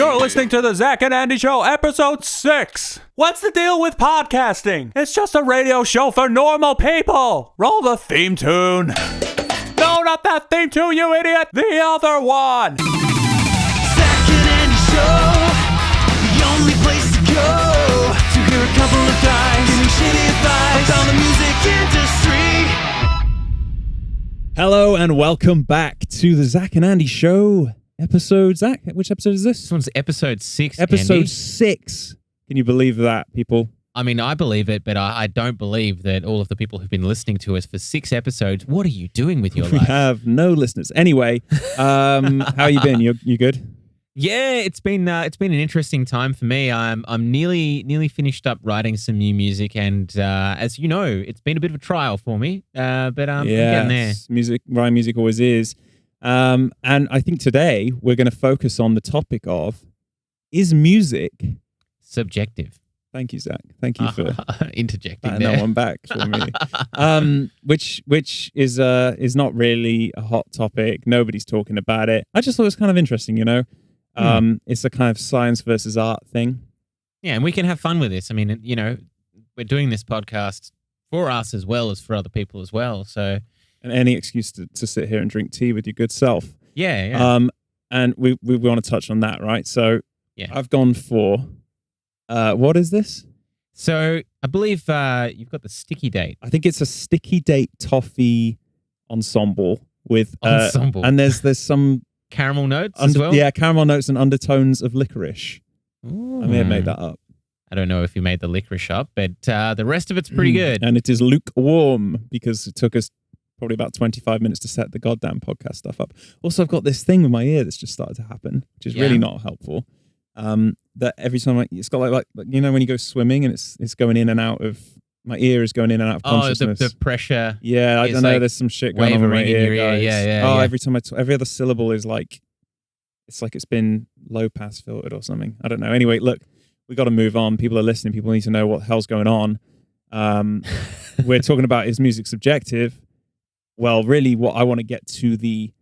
You're listening to the Zach and Andy Show, episode 6. What's the deal with podcasting? It's just a radio show for normal people. Roll the theme tune. No, not that theme tune, you idiot. The other one. Zach and Andy Show, the only place to go to hear a couple of guys giving shitty advice about the music industry. Hello and welcome back to the Zach and Andy Show episode. Zach, which episode is this? This one's episode 6, Episode Andy. 6. Can you believe that, people? I mean, I believe it, but I don't believe that all of the people who've been listening to us for 6 episodes, what are you doing with your We life? have no listeners. Anyway, how you been? You good? Yeah, it's been an interesting time for me. I'm nearly finished up writing some new music, and as you know, it's been a bit of a trial for me. But I'm getting there. Writing music always is. And I think today we're going to focus on the topic of, is music Subjective. Thank you, Zach. Thank you for interjecting patting there. that one back for me. Which is not really a hot topic. Nobody's talking about it. I just thought it was kind of interesting, you know. It's a kind of science versus art thing. Yeah, and we can have fun with this. I mean, you know, we're doing this podcast for us as well as for other people as well. So, And any excuse to sit here and drink tea with your good self. yeah. And we want to touch on that, right? So Yeah. I've gone for, what is this? So I believe you've got the sticky date. I think it's a sticky date toffee ensemble with Ensemble. and there's some Caramel notes as well? yeah, caramel notes and undertones of licorice. Ooh. I may have made that up. I don't know if you made the licorice up, but the rest of it's pretty good. And it is lukewarm because it took us probably about 25 minutes to set the goddamn podcast stuff up. Also, I've got this thing with my ear that's just started to happen, which is really not helpful. That every time it's got like you know when you go swimming and it's going in and out of my ear is going in and out of consciousness. The pressure. Yeah, I don't know. like There's some shit going on with my wavering in ear, your ear. guys. Yeah. Every time every other syllable is like it's been low pass filtered or something. I don't know. Anyway, look, we got to move on. People are listening. People need to know what the hell's going on. We're talking about, is music subjective? Well, really, what I want to get to the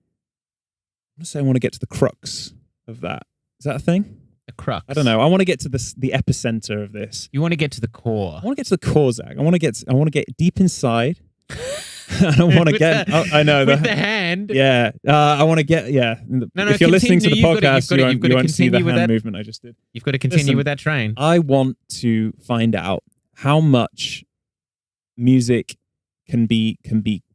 crux of that. Is that a thing? The crux. I don't know. I want to get to the epicenter of this. You want to get to the core. I want to get to the core, Zach. I want to get deep inside. I don't want to get. I know with the hand. Yeah, I want to get. Yeah. If you're listening to the podcast, you won't see the hand movement I just did. You've got to continue Listen, with that train. I want to find out how much music can be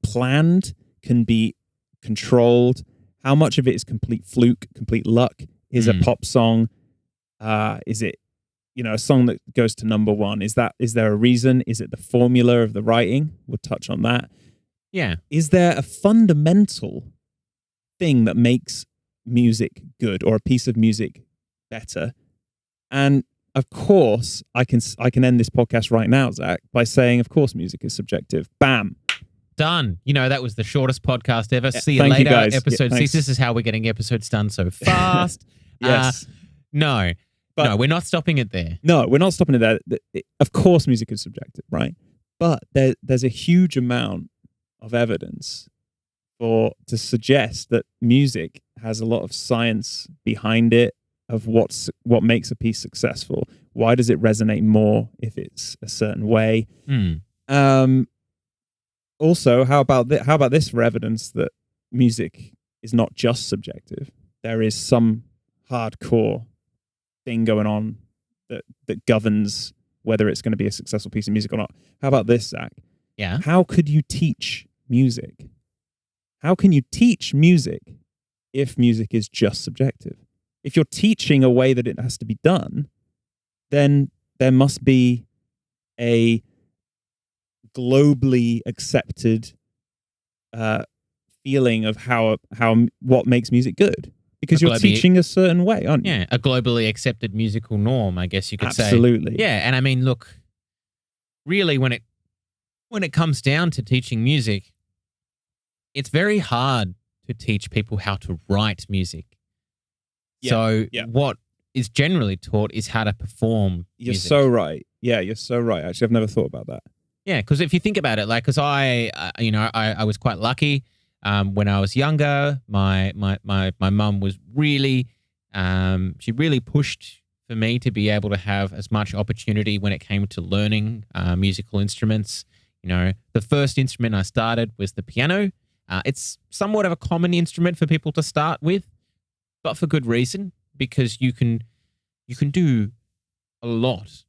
planned, can be controlled. How much of it is complete fluke, complete luck? Is a pop song? Is it, a song that goes to number one? Is there a reason? Is it the formula of the writing? We'll touch on that. Yeah. Is there a fundamental thing that makes music good or a piece of music better? And of course, I can end this podcast right now, Zach, by saying, of course, music is subjective. Bam. Done. That was the shortest podcast ever. See you Thank later. you guys. Episode 6. Thanks. This is how we're getting episodes done so fast. Yes. No, we're not stopping it there. No, we're not stopping it there. Of course, music is subjective, right? But there's a huge amount of evidence to suggest that music has a lot of science behind it of what makes a piece successful. Why does it resonate more if it's a certain way? Also, how about this for evidence that music is not just subjective? There is some hardcore thing going on that governs whether it's going to be a successful piece of music or not. How about this, Zach? Yeah. How could you teach music? How can you teach music if music is just subjective? If you're teaching a way that it has to be done, then there must be a globally accepted feeling of what makes music good. Because you're teaching a certain way, aren't you? Yeah, a globally accepted musical norm, I guess you could say. Absolutely. Yeah, and I mean, look, really, when it comes down to teaching music, it's very hard to teach people how to write music. So what is generally taught is how to perform music. You're so right. Yeah, you're so right. Actually, I've never thought about that. Yeah, because if you think about it, like, because I was quite lucky. When I was younger, my mum was really She really pushed for me to be able to have as much opportunity when it came to learning musical instruments. You know, the first instrument I started was the piano. It's somewhat of a common instrument for people to start with, but for good reason, because you can do a lot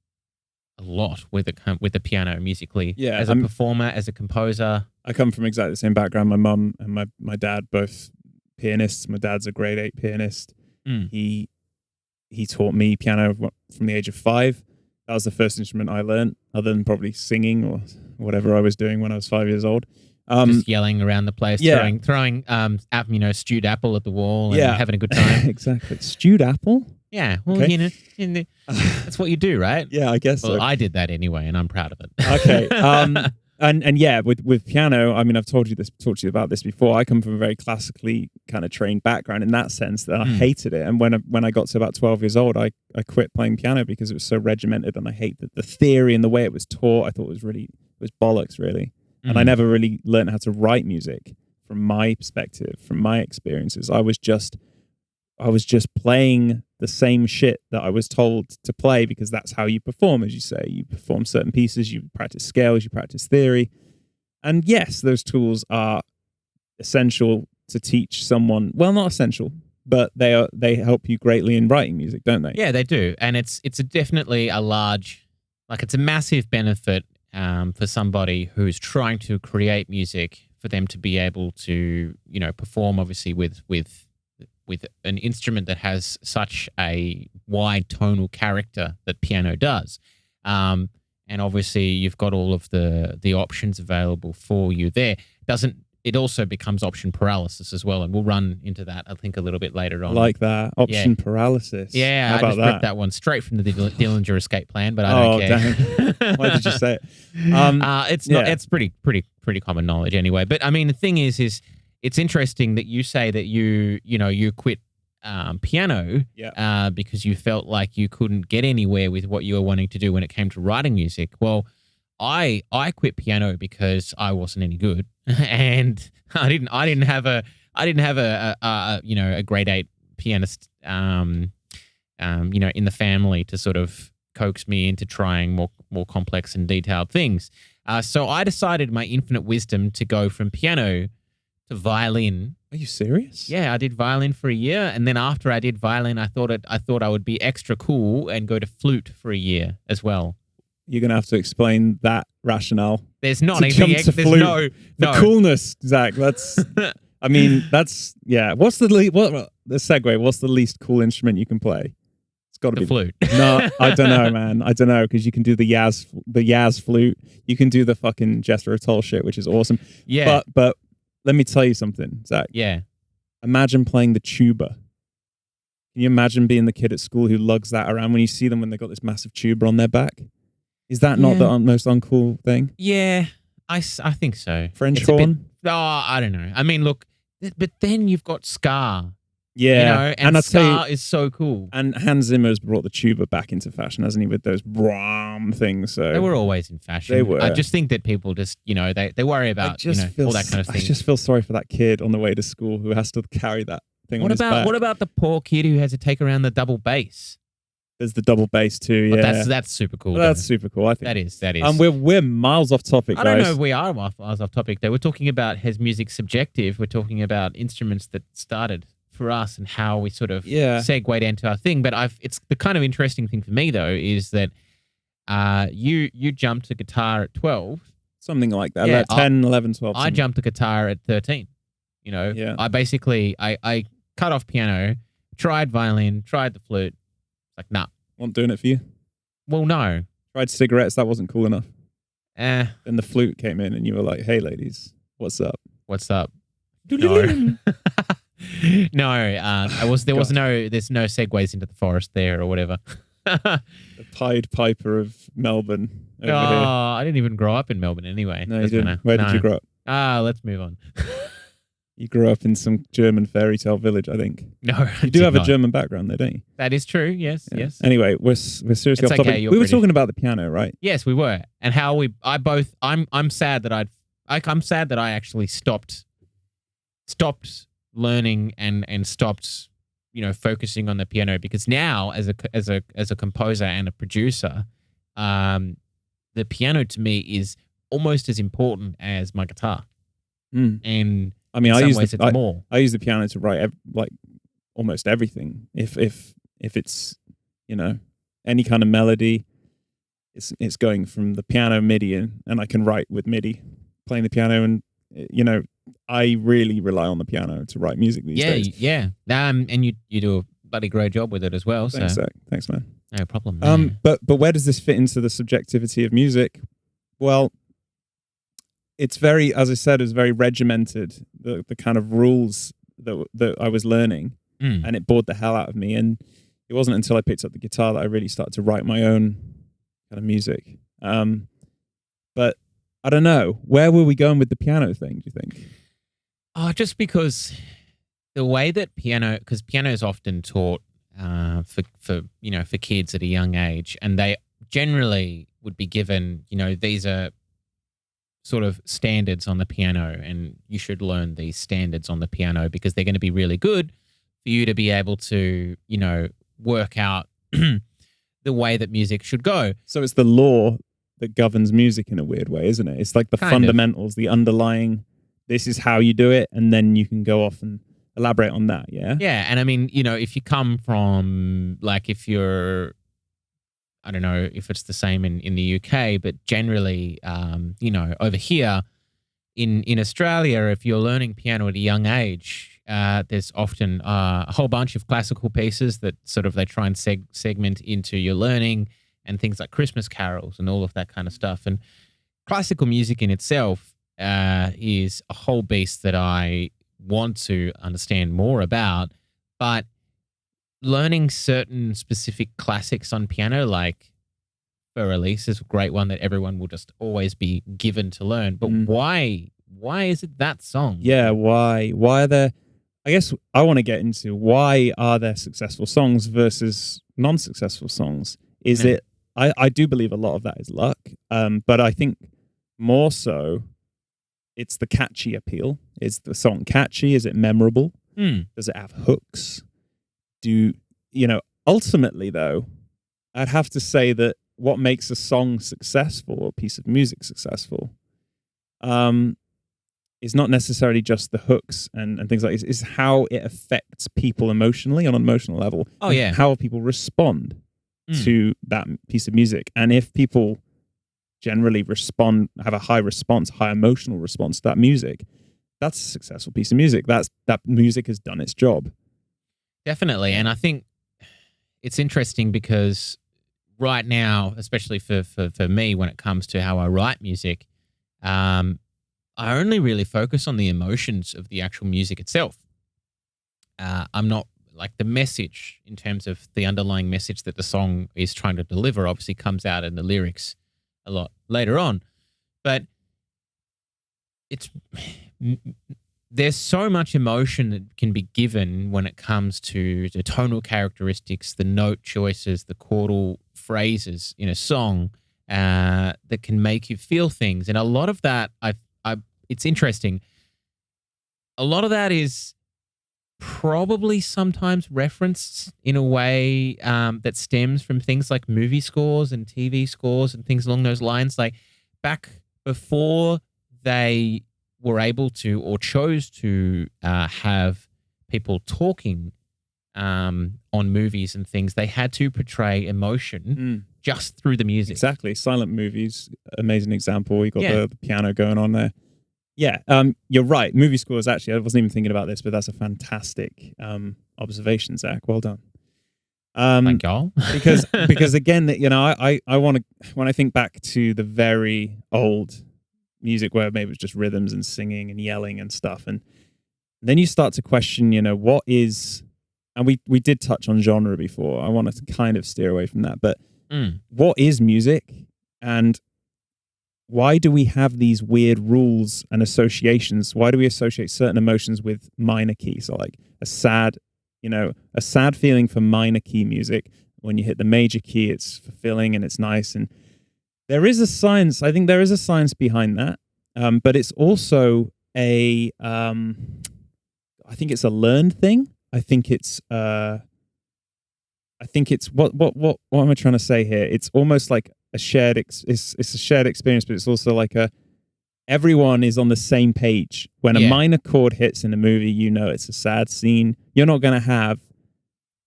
with the piano musically. Yeah, as a performer, as a composer. I come from exactly the same background. My mum and my dad both pianists. My dad's a grade 8 pianist. He taught me piano from the age of 5. That was the first instrument I learned, other than probably singing or whatever I was doing when I was 5 years old. Just yelling around the place, throwing stewed apple at the wall and having a good time. Exactly. Stewed apple? Yeah. Well, Okay. That's what you do, right? Yeah, I guess Well, so. I did that anyway, and I'm proud of it. Okay. And yeah, with piano, I mean, I've talked to you about this before. I come from a very classically kind of trained background in that sense that I hated it. And when I got to about 12 years old, I quit playing piano because it was so regimented, and I hated the theory and the way it was taught. I thought it was bollocks, really. And I never really learned how to write music from my perspective, from my experiences. I was just playing the same shit that I was told to play because that's how you perform, as you say. You perform certain pieces, you practice scales, you practice theory. And yes, those tools are essential to teach someone. Well, not essential, but they help you greatly in writing music, don't they? Yeah, they do. And it's definitely it's a massive benefit for somebody who's trying to create music, for them to be able to, perform obviously with an instrument that has such a wide tonal character that piano does. And obviously you've got all of the options available for you there. It also becomes option paralysis as well, and we'll run into that, I think, a little bit later on. I like that. Option paralysis. Yeah, How I about just ripped that one straight from the Dillinger escape plan, but I don't care. Dang. Why did you say it? It's pretty common knowledge anyway. But I mean, the thing is it's interesting that you say that you quit piano because you felt like you couldn't get anywhere with what you were wanting to do when it came to writing music. Well, I quit piano because I wasn't any good, and I didn't have a grade 8 pianist in the family to sort of coax me into trying more complex and detailed things. So I decided, my infinite wisdom, to go from piano to violin. Are you serious? Yeah, I did violin for a year, and then after I did violin, I thought I would be extra cool and go to flute for a year as well. You're gonna have to explain that rationale. There's not to anything. jump to There's flute. no Coolness, Zach. That's. I mean, that's What's the the segue? What's the least cool instrument you can play? It's got to be the flute. No, I don't know, man. I don't know, because you can do the Yaz flute. You can do the fucking Jethro Tull shit, which is awesome. Yeah. But let me tell you something, Zach. Yeah. Imagine playing the tuba. Can you imagine being the kid at school who lugs that around when you see them when they got this massive tuba on their back? Is that not the most uncool thing? Yeah, I think so. French horn? I don't know. I mean, look, but then you've got ska. Yeah. And ska is so cool. And Hans Zimmer's brought the tuba back into fashion, hasn't he, with those brom things? So they were always in fashion. They were. I just think that people just, they worry about, all that kind of thing. I just feel sorry for that kid on the way to school who has to carry that thing on his back. What about the poor kid who has to take around the double bass? There's the double bass too, yeah. But that's super cool. Well, that's super cool, I think. That is. We're miles off topic, guys. I don't know if we are miles off topic, though. We're talking about, has music subjective? We're talking about instruments that started for us and how we sort of segued into our thing. But it's the kind of interesting thing for me, though, is that you jumped to guitar at 12. Something like that. Yeah, 10, 11, 12. I jumped to guitar at 13. I basically, I cut off piano, tried violin, tried the flute. Like, nah. Wasn't doing it for you? Well, no. Tried cigarettes, that wasn't cool enough. Then the flute came in and you were like, hey, ladies, what's up? What's up? No. No, there's no segues into the forest there or whatever. The Pied Piper of Melbourne over here. I didn't even grow up in Melbourne anyway. No, you didn't. Where did you grow up? Let's move on. You grew up in some German fairy tale village, I think. No, you do have a German background, though, don't you? That is true. Yes, yeah. Yes. Anyway, we're seriously off topic. We were talking about the piano, right? Yes, we were, and how I'm sad that I'm sad that I actually stopped learning and stopped focusing on the piano, because now as a composer and a producer, the piano to me is almost as important as my guitar. And I mean, in some ways it's more. I use the piano to write like almost everything. If it's any kind of melody, it's going from the piano MIDI and I can write with MIDI, playing the piano, and I really rely on the piano to write music these days. Yeah. And you do a bloody great job with it as well. Thanks, Zach. Thanks, man. No problem. But where does this fit into the subjectivity of music? Well, it's very, as I said, it's very regimented. The kind of rules that I was learning, and it bored the hell out of me. And it wasn't until I picked up the guitar that I really started to write my own kind of music. But I don't know, where were we going with the piano thing, do you think? Just because the way that because piano is often taught for kids at a young age, and they generally would be given, these are sort of standards on the piano, and you should learn these standards on the piano because they're going to be really good for you to be able to, work out the way that music should go. So it's the law that governs music in a weird way, isn't it? It's like the fundamentals, the underlying, this is how you do it, and then you can go off and elaborate on that, yeah? Yeah, and I mean, if you come from, like, if you're, I don't know if it's the same in the UK, but generally, over here in Australia, if you're learning piano at a young age, there's often a whole bunch of classical pieces that sort of they try and segment into your learning, and things like Christmas carols and all of that kind of stuff. And classical music in itself is a whole beast that I want to understand more about, but learning certain specific classics on piano, like For Elise is a great one that everyone will just always be given to learn. But why is it that song? Yeah, why are there, I guess I want to get into, why are there successful songs versus non-successful songs? Is it, I do believe a lot of that is luck, but I think more so it's the catchy appeal. Is the song catchy? Is it memorable? Does it have hooks? Ultimately though, I'd have to say that what makes a song successful or a piece of music successful is not necessarily just the hooks and things like this, is how it affects people emotionally on an emotional level. Oh, yeah. How people respond to that piece of music. And if people generally have a high emotional response to that music, that's a successful piece of music. That music has done its job. Definitely. And I think it's interesting because right now, especially for me, when it comes to how I write music, I only really focus on the emotions of the actual music itself. I'm not like the message, in terms of the underlying message that the song is trying to deliver, obviously comes out in the lyrics a lot later on. But there's so much emotion that can be given when it comes to the tonal characteristics, the note choices, the chordal phrases in a song that can make you feel things. And a lot of that, it's interesting. A lot of that is probably sometimes referenced in a way that stems from things like movie scores and TV scores and things along those lines. Like back before they were able to or chose to have people talking on movies and things, they had to portray emotion just through the music. Exactly. Silent movies, amazing example. You got the piano going on there. Yeah, you're right. Movie scores, actually, I wasn't even thinking about this, but that's a fantastic observation, Zach. Well done. Thank y'all. because again, I want to, when I think back to the very old music where maybe it was just rhythms and singing and yelling and stuff, and then you start to question, what is, and we did touch on genre before. I want to kind of steer away from that, but what is music, and why do we have these weird rules and associations? Why do we associate certain emotions with minor keys? So like a sad feeling for minor key music. When you hit the major key, it's fulfilling and it's nice. And there is a science, I think there is a science behind that. But it's also I think it's a learned thing. I think it's what am I trying to say here? It's almost like a shared it's a shared experience, but it's also like everyone is on the same page. When a minor chord hits in a movie, you know it's a sad scene. You're not going to have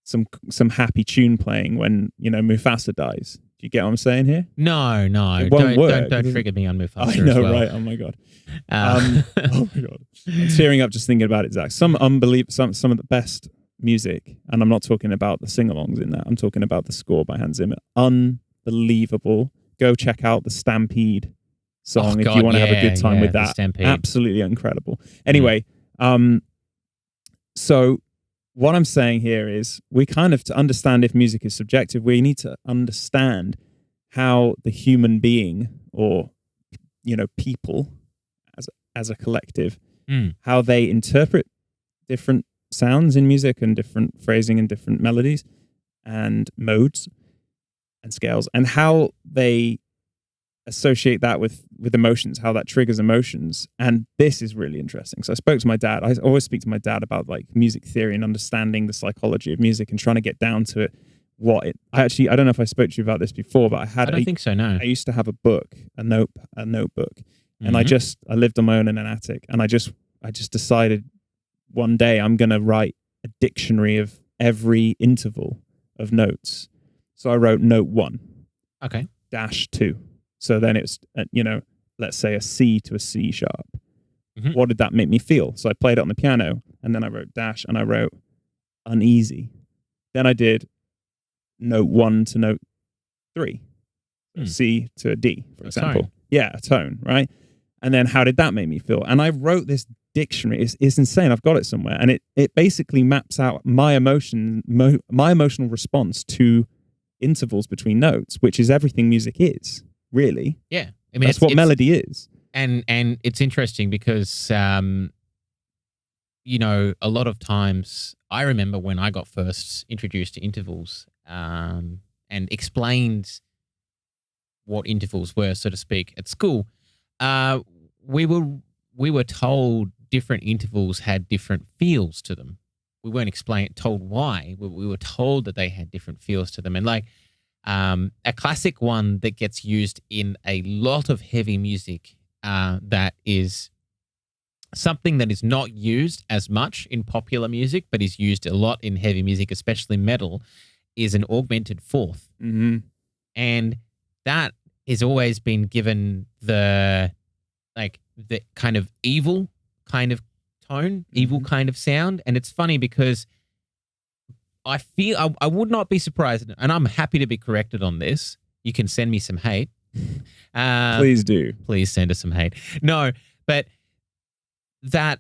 some happy tune playing when, you know, Mufasa dies. Do you get what I'm saying here? No. It won't work. Don't trigger me on Mufasa. I know, as well. right? Oh my god. Oh my god. I'm tearing up just thinking about it, Zach. Some of the best music, and I'm not talking about the sing-alongs in that. I'm talking about the score by Hans Zimmer. Unbelievable. Go check out the Stampede song if you want to have a good time with that. Absolutely incredible. Anyway, so what I'm saying here is we kind of, to understand if music is subjective, we need to understand how the human being, or, you know, people as a collective, how they interpret different sounds in music and different phrasing and different melodies and modes and scales, and how they associate that with emotions, how that triggers emotions. And this is really interesting. So I spoke to my dad. I always speak to my dad about like music theory and understanding the psychology of music and trying to get down to it. I don't know if I spoke to you about this before, but I don't think so, no. I used to have a book, a notebook, and I lived on my own in an attic, and I just decided one day I'm going to write a dictionary of every interval of notes. So I wrote note 1. Okay. -2. So then it's, you know, let's say a C to a C sharp. Mm-hmm. What did that make me feel? So I played it on the piano, and then I wrote dash, and I wrote uneasy. Then I did note 1 to note 3. C to a D, for example. Tone. Yeah, a tone, right? And then how did that make me feel? And I wrote this dictionary. It's insane. I've got it somewhere. And it basically maps out my emotional response to intervals between notes, which is everything music is. Really? Yeah. I mean, that's what melody is. And it's interesting because, you know, a lot of times I remember when I got first introduced to intervals and explained what intervals were, so to speak, at school, we were told different intervals had different feels to them. We weren't told why. We were told that they had different feels to them. And like, a classic one that gets used in a lot of heavy music that is something that is not used as much in popular music, but is used a lot in heavy music, especially metal, is an augmented fourth. Mm-hmm. And that has always been given the kind of evil kind of tone, evil kind of sound. And it's funny because I feel I would not be surprised, and I'm happy to be corrected on this. You can send me some hate. Please do. Please send us some hate. No, but that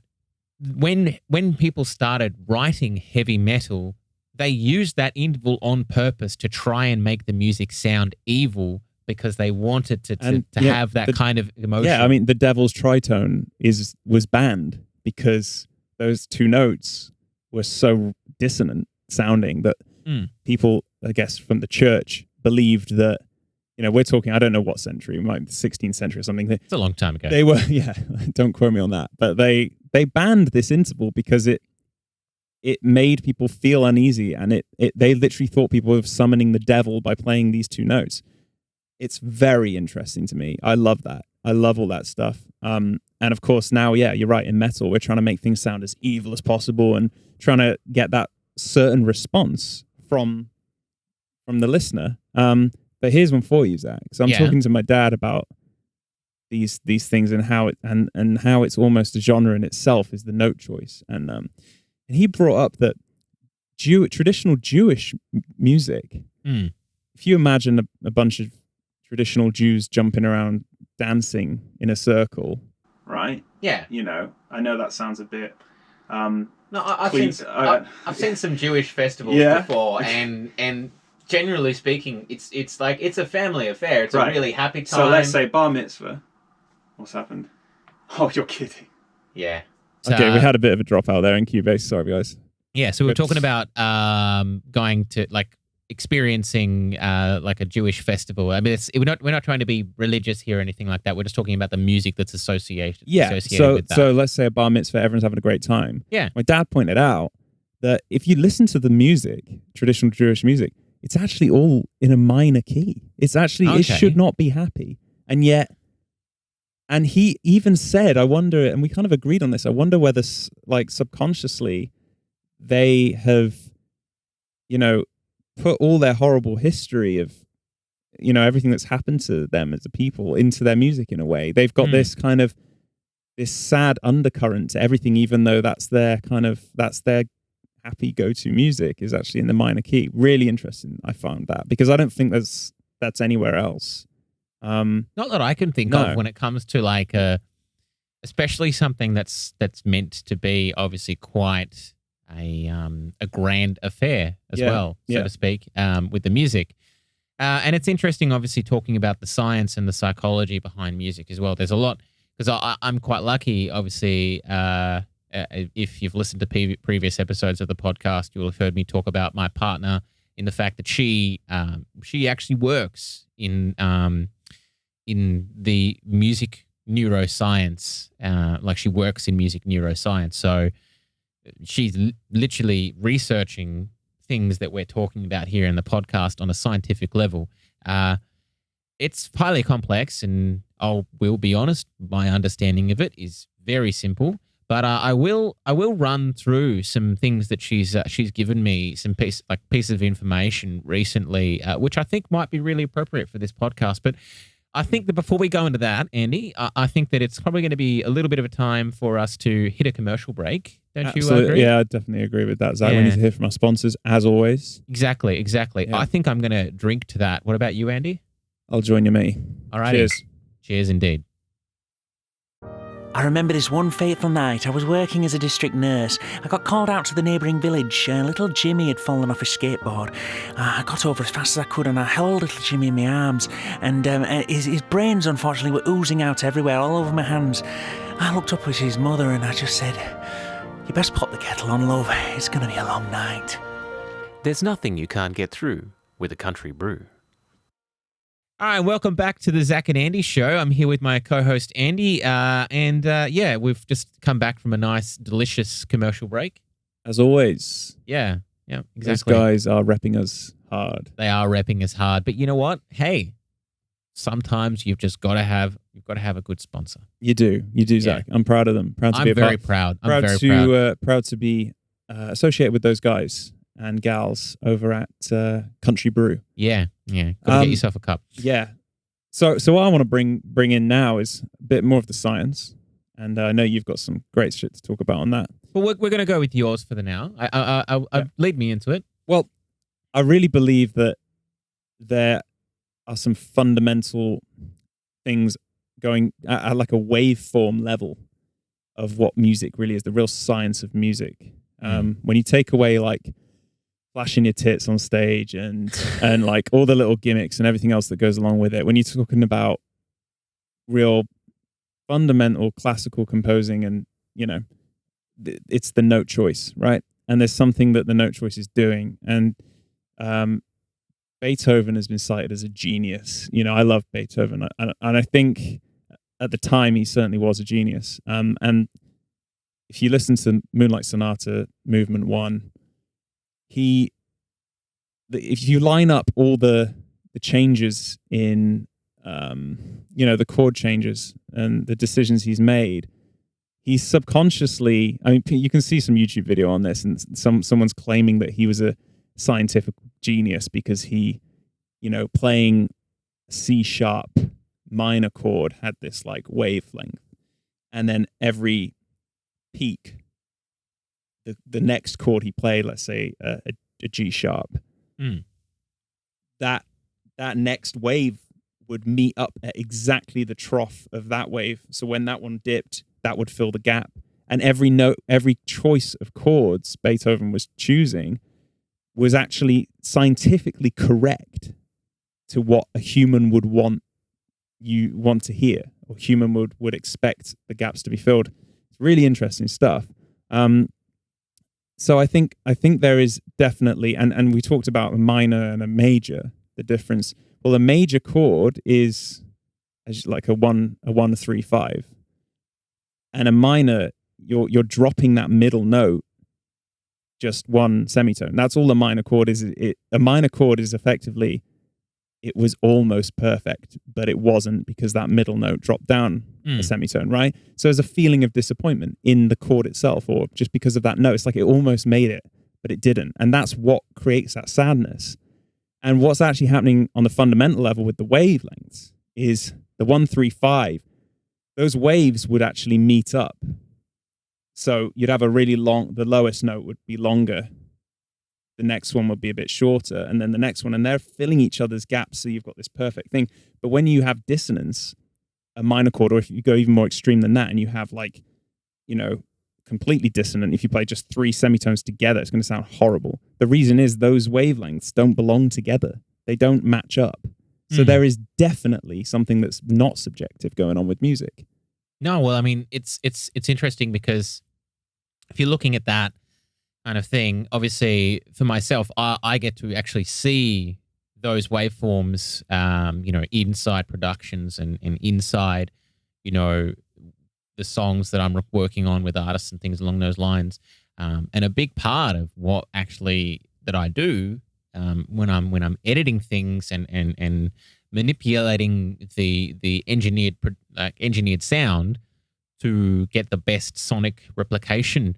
when people started writing heavy metal, they used that interval on purpose to try and make the music sound evil because they wanted to have that kind of emotion. Yeah, I mean, the Devil's Tritone was banned because those two notes were so dissonant sounding that people, I guess, from the church believed that, you know, we're talking, I don't know what century, might be the 16th century or something. It's a long time ago. They were, yeah, don't quote me on that, but they banned this interval because it made people feel uneasy, and they literally thought people were summoning the devil by playing these two notes. It's very interesting to me. I love that. I love all that stuff. And of course now, yeah, you're right, in metal, we're trying to make things sound as evil as possible and trying to get that certain response from the listener. But here's one for you, Zach. So I'm talking to my dad about these things and how it's almost a genre in itself is the note choice. And he brought up that traditional Jewish music, if you imagine a bunch of traditional Jews jumping around dancing in a circle, right? Yeah. You know, I know that sounds a bit... No, I've seen some Jewish festivals before, and generally speaking, it's like it's a family affair. It's a really happy time. So let's say bar mitzvah. What's happened? Oh, you're kidding. Yeah. Okay, we had a bit of a dropout there in Cubase. Sorry, guys. Yeah, so we're talking about going to experiencing like a Jewish festival. I mean, we're not trying to be religious here or anything like that. We're just talking about the music that's associated with that. So let's say a bar mitzvah, everyone's having a great time. Yeah. My dad pointed out that if you listen to the music, traditional Jewish music, it's actually all in a minor key. It's actually, it should not be happy. And yet, and he even said, I wonder, and we kind of agreed on this, I wonder whether like subconsciously they have, you know, put all their horrible history of, you know, everything that's happened to them as a people into their music in a way. They've got this kind of, this sad undercurrent to everything, even though that's their happy go-to music is actually in the minor key. Really interesting. I found that because I don't think that's anywhere else. Not that I can think of when it comes to like especially something that's meant to be obviously quite a grand affair as well, so to speak, with the music. And it's interesting, obviously, talking about the science and the psychology behind music as well. There's a lot, because I'm quite lucky, obviously, if you've listened to previous episodes of the podcast, you will have heard me talk about my partner in the fact that she actually works in the music neuroscience, like she works in music neuroscience. So she's literally researching things that we're talking about here in the podcast on a scientific level. It's highly complex, and we'll be honest, my understanding of it is very simple. But I will run through some things that she's given me, some pieces of information recently, which I think might be really appropriate for this podcast. But I think that before we go into that, Andy, I think that it's probably going to be a little bit of a time for us to hit a commercial break. Don't you agree? Yeah, I definitely agree with that, Zach. We need to hear from our sponsors, as always. Exactly. Yeah. I think I'm going to drink to that. What about you, Andy? I'll join you, mate. All right. Cheers. Cheers indeed. I remember this one fateful night. I was working as a district nurse. I got called out to the neighbouring village. Little Jimmy had fallen off his skateboard. I got over as fast as I could and I held little Jimmy in my arms. And his brains, unfortunately, were oozing out everywhere, all over my hands. I looked up at his mother and I just said, "You best pop the kettle on, love. It's going to be a long night." There's nothing you can't get through with a country brew. All right, welcome back to the Zach and Andy show. I'm here with my co-host Andy, and we've just come back from a nice, delicious commercial break. As always. Yeah, exactly. These guys are repping us hard. They are repping us hard, but you know what? Hey, sometimes you've just got to have a good sponsor. You do, Zach. I'm proud of them. Proud to be a part. I'm very proud. Proud to be associated with those guys and gals over at Country Brew. Yeah. Gotta get yourself a cup. Yeah. So what I want to bring in now is a bit more of the science, and I know you've got some great shit to talk about on that. But we're going to go with yours for the now. Lead me into it. Well, I really believe that there are some fundamental things going at like a waveform level of what music really is, the real science of music. When you take away like flashing your tits on stage and like all the little gimmicks and everything else that goes along with it, when you're talking about real fundamental classical composing, and you know, it's the note choice, right? And there's something that the note choice is doing, and Beethoven has been cited as a genius. You know, I love Beethoven, and I think at the time he certainly was a genius. And if you listen to Moonlight Sonata Movement 1, if you line up all the changes in, the chord changes and the decisions he's made, he's subconsciously, I mean, you can see some YouTube video on this, and someone's claiming that he was a scientific genius because he, playing C sharp minor chord had this like wavelength, and then every peak, the next chord he played, let's say a G sharp, that next wave would meet up at exactly the trough of that wave. So when that one dipped, that would fill the gap. And every note, every choice of chords Beethoven was choosing was actually scientifically correct to what a human would want to hear, or human would expect the gaps to be filled. It's really interesting stuff. So I think there is definitely, and we talked about a minor and a major, the difference. Well, a major chord is like a 1-3-5, and a minor, you're dropping that middle note just one semitone. That's all a minor chord is. A minor chord is effectively, it was almost perfect, but it wasn't because that middle note dropped down a semitone, right? So there's a feeling of disappointment in the chord itself, or just because of that note. It's like it almost made it, but it didn't. And that's what creates that sadness. And what's actually happening on the fundamental level with the wavelengths is the 135, those waves would actually meet up. So you'd have a really long, the lowest note would be longer. The next one would be a bit shorter, and then the next one, and they're filling each other's gaps. So you've got this perfect thing. But when you have dissonance, a minor chord, or if you go even more extreme than that, and you have like, you know, completely dissonant, if you play just 3 semitones together, it's going to sound horrible. The reason is those wavelengths don't belong together. They don't match up. So there is definitely something that's not subjective going on with music. No, well, I mean, it's interesting because if you're looking at that kind of thing, obviously for myself, I get to actually see those waveforms, you know, inside productions and inside, you know, the songs that I'm working on with artists and things along those lines. And a big part of what actually that I do when I'm editing things and manipulating the engineered sound to get the best sonic replication,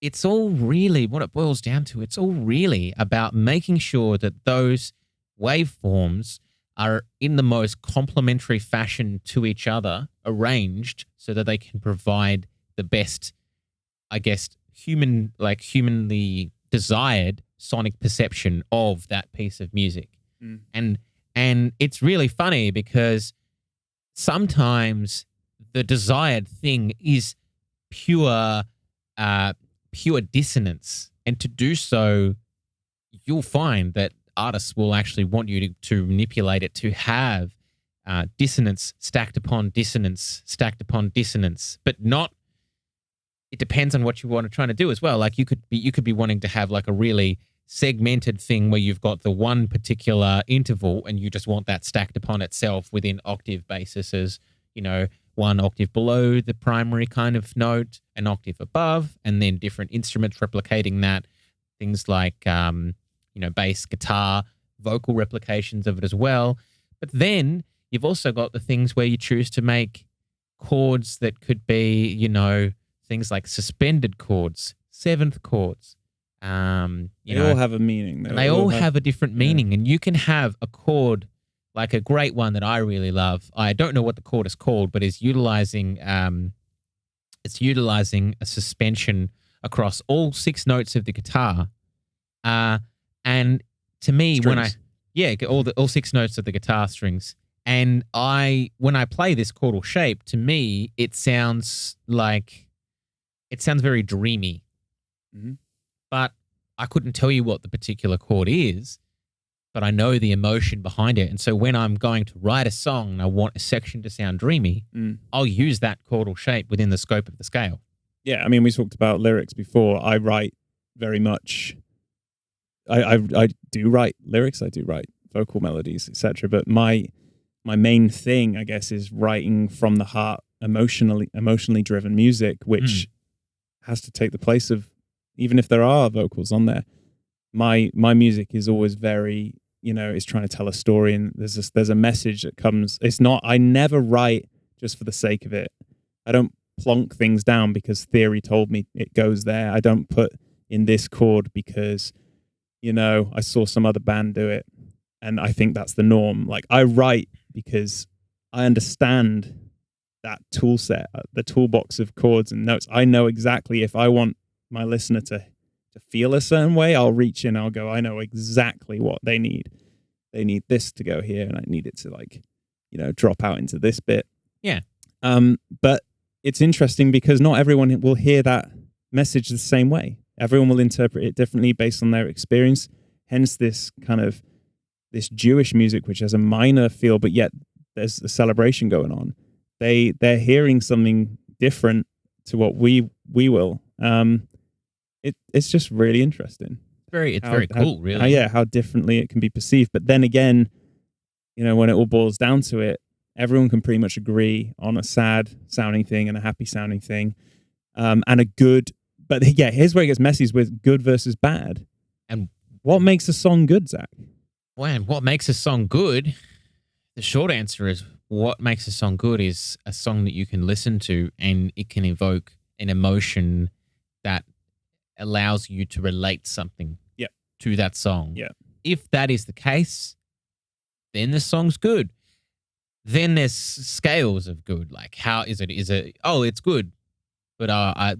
it's all really what it boils down to. It's all really about making sure that those waveforms are in the most complementary fashion to each other, arranged so that they can provide the best, I guess, humanly desired sonic perception of that piece of music. And it's really funny because sometimes the desired thing is pure dissonance, and to do so, you'll find that artists will actually want you to manipulate it to have dissonance stacked upon dissonance stacked upon dissonance, but not. It depends on what you want to try to do as well. Like you could be wanting to have like a really segmented thing where you've got the one particular interval and you just want that stacked upon itself within octave basis as, you know, 1 octave below the primary kind of note, an octave above, and then different instruments replicating that. Things like, you know, bass, guitar, vocal replications of it as well. But then you've also got the things where you choose to make chords that could be, you know, things like suspended chords, 7th chords. They all have a meaning. And they all have a different meaning. And you can have a chord, like a great one that I really love. I don't know what the chord is called, but it's utilizing a suspension across all 6 notes of the guitar. And to me, strings. all 6 notes of the guitar strings. And when I play this chordal shape, to me, it sounds very dreamy. But I couldn't tell you what the particular chord is, but I know the emotion behind it. And so when I'm going to write a song and I want a section to sound dreamy, I'll use that chordal shape within the scope of the scale. Yeah, I mean, we talked about lyrics before. I write very much. I do write lyrics. I do write vocal melodies, etc. But my main thing, I guess, is writing from the heart, emotionally driven music, which has to take the place of, even if there are vocals on there. My music is always very, you know, it's trying to tell a story, and there's a message that comes. It's not. I never write just for the sake of it. I don't plonk things down because theory told me it goes there. I don't put in this chord because, you know, I saw some other band do it and I think that's the norm. Like, I write because I understand that tool set, the toolbox of chords and notes. I know exactly if I want my listener to feel a certain way, I'll reach in, I'll go, I know exactly what they need. They need this to go here, and I need it to, like, you know, drop out into this bit. Yeah. But it's interesting because not everyone will hear that message the same way. Everyone will interpret it differently based on their experience. Hence this kind of this Jewish music, which has a minor feel, but yet there's a celebration going on. They're hearing something different to what we will. It's just really interesting. It's very cool, really. How differently it can be perceived. But then again, you know, when it all boils down to it, everyone can pretty much agree on a sad sounding thing and a happy sounding thing, and a good But yeah, here's where it gets messy, is with good versus bad. And What makes a song good, Zach? when what makes a song good? The short answer is what makes a song good is a song that you can listen to and it can evoke an emotion that allows you to relate something Yep. to that song. Yeah. If that is the case, then the song's good. Then there's scales of good. Like, how is it? Is it, oh, it's good, but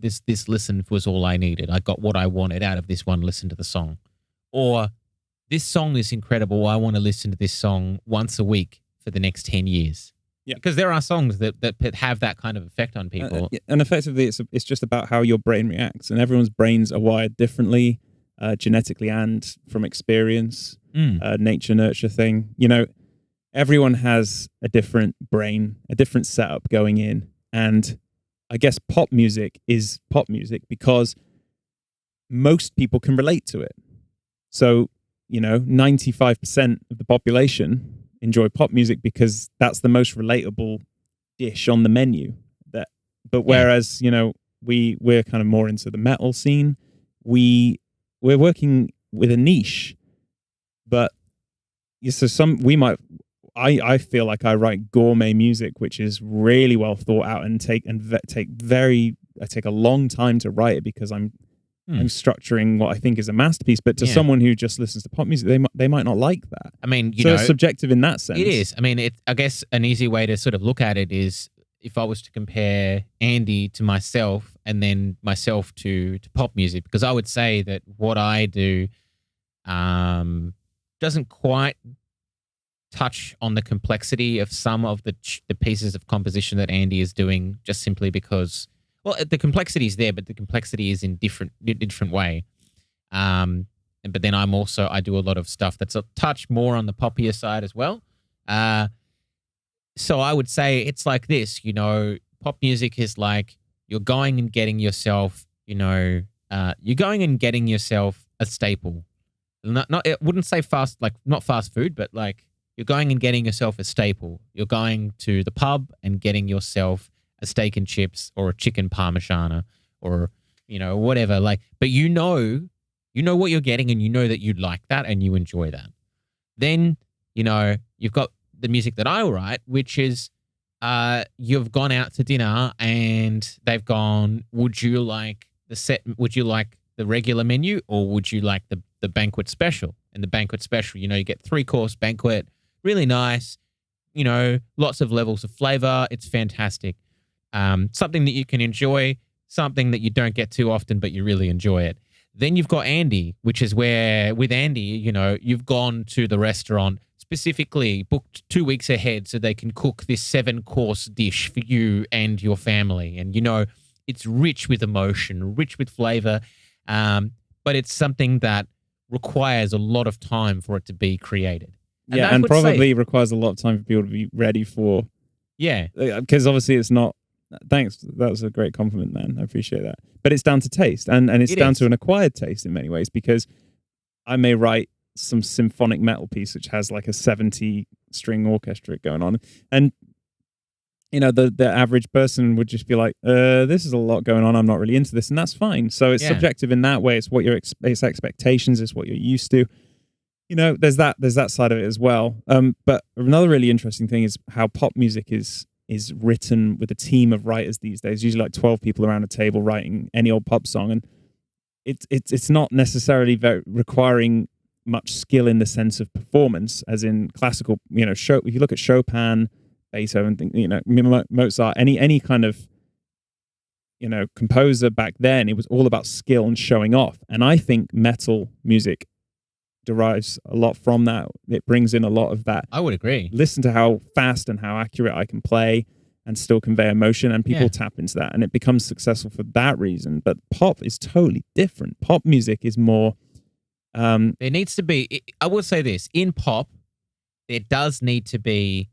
this listen was all I needed. I got what I wanted out of this one listen to the song. Or this song is incredible. I want to listen to this song once a week for the next 10 years. Yeah. Because there are songs that have that kind of effect on people. And effectively, it's just about how your brain reacts. And everyone's brains are wired differently, genetically and from experience, nature, nurture thing. You know, everyone has a different brain, a different setup going in. And I guess pop music is pop music because most people can relate to it. So, 95% of the population enjoy pop music because that's the most relatable dish on the menu. But whereas, we're kind of more into the metal scene, we're working with a niche. But so I feel like I write gourmet music, which is really well thought out and I take a long time to write it because I'm structuring what I think is a masterpiece. But to someone who just listens to pop music, they might not like that. I mean, it's subjective in that sense. It is. I mean, I guess an easy way to sort of look at it is if I was to compare Andy to myself and then myself to pop music, because I would say that what I do doesn't quite touch on the complexity of some of the pieces of composition that Andy is doing, just simply because, well, the complexity is there, but the complexity is in different way. But then I do a lot of stuff that's a touch more on the poppier side as well. So I would say it's like this, pop music is like you're going and getting yourself, a staple. I wouldn't say fast, like not fast food, but like you're going and getting yourself a staple. You're going to the pub and getting yourself a steak and chips or a chicken parmigiana or, whatever. Like, but you know what you're getting and you know that you like that and you enjoy that. Then, you've got the music that I write, which is you've gone out to dinner and they've gone, would you like the regular menu or would you like the banquet special? And the banquet special, you get 3-course banquet, really nice, lots of levels of flavor. It's fantastic. Something that you can enjoy, something that you don't get too often, but you really enjoy it. Then you've got Andy, which is where with Andy, you've gone to the restaurant, specifically booked 2 weeks ahead so they can cook this 7-course dish for you and your family. And, it's rich with emotion, rich with flavor, but it's something that requires a lot of time for it to be created. And probably requires a lot of time for people to be ready for. Yeah. Because obviously it's not. Thanks. That was a great compliment, man. I appreciate that. But it's down to taste. And it's down to an acquired taste in many ways, because I may write some symphonic metal piece which has like a 70-string orchestra going on. And, the average person would just be like, this is a lot going on. I'm not really into this. And that's fine. So it's subjective in that way. It's what it's expectations. It's what you're used to. There's that side of it as well. But another really interesting thing is how pop music is written with a team of writers these days. Usually like 12 people around a table writing any old pop song, and it's not necessarily requiring much skill in the sense of performance, as in classical. If you look at Chopin, Beethoven, Mozart, any kind of composer back then, it was all about skill and showing off. And I think metal music derives a lot from that. It brings in a lot of that. I would agree. Listen to how fast and how accurate I can play and still convey emotion, and people tap into that, and it becomes successful for that reason. But pop is totally different. Pop music is more. There needs to be. I will say this: in pop, there does need to be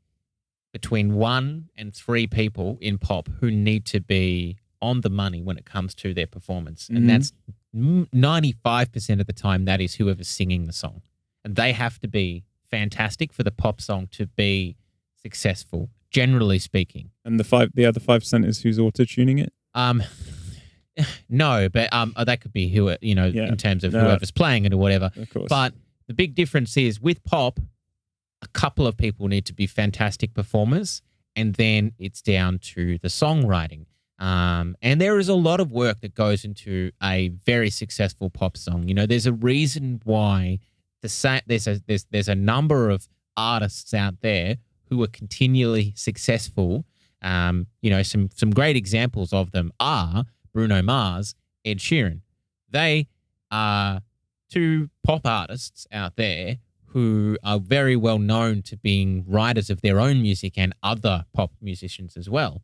between 1 and 3 people in pop who need to be on the money when it comes to their performance, and that's 95% of the time, that is whoever's singing the song. And they have to be fantastic for the pop song to be successful, generally speaking. And the other 5% is who's auto-tuning it? No, but that could be who in terms of No. whoever's playing it or whatever. Of course. But the big difference is with pop, a couple of people need to be fantastic performers, and then it's down to the songwriting. And there is a lot of work that goes into a very successful pop song. You know, there's a reason why there's a number of artists out there who are continually successful. Some great examples of them are Bruno Mars, Ed Sheeran. They are two pop artists out there who are very well known to being writers of their own music and other pop musicians as well.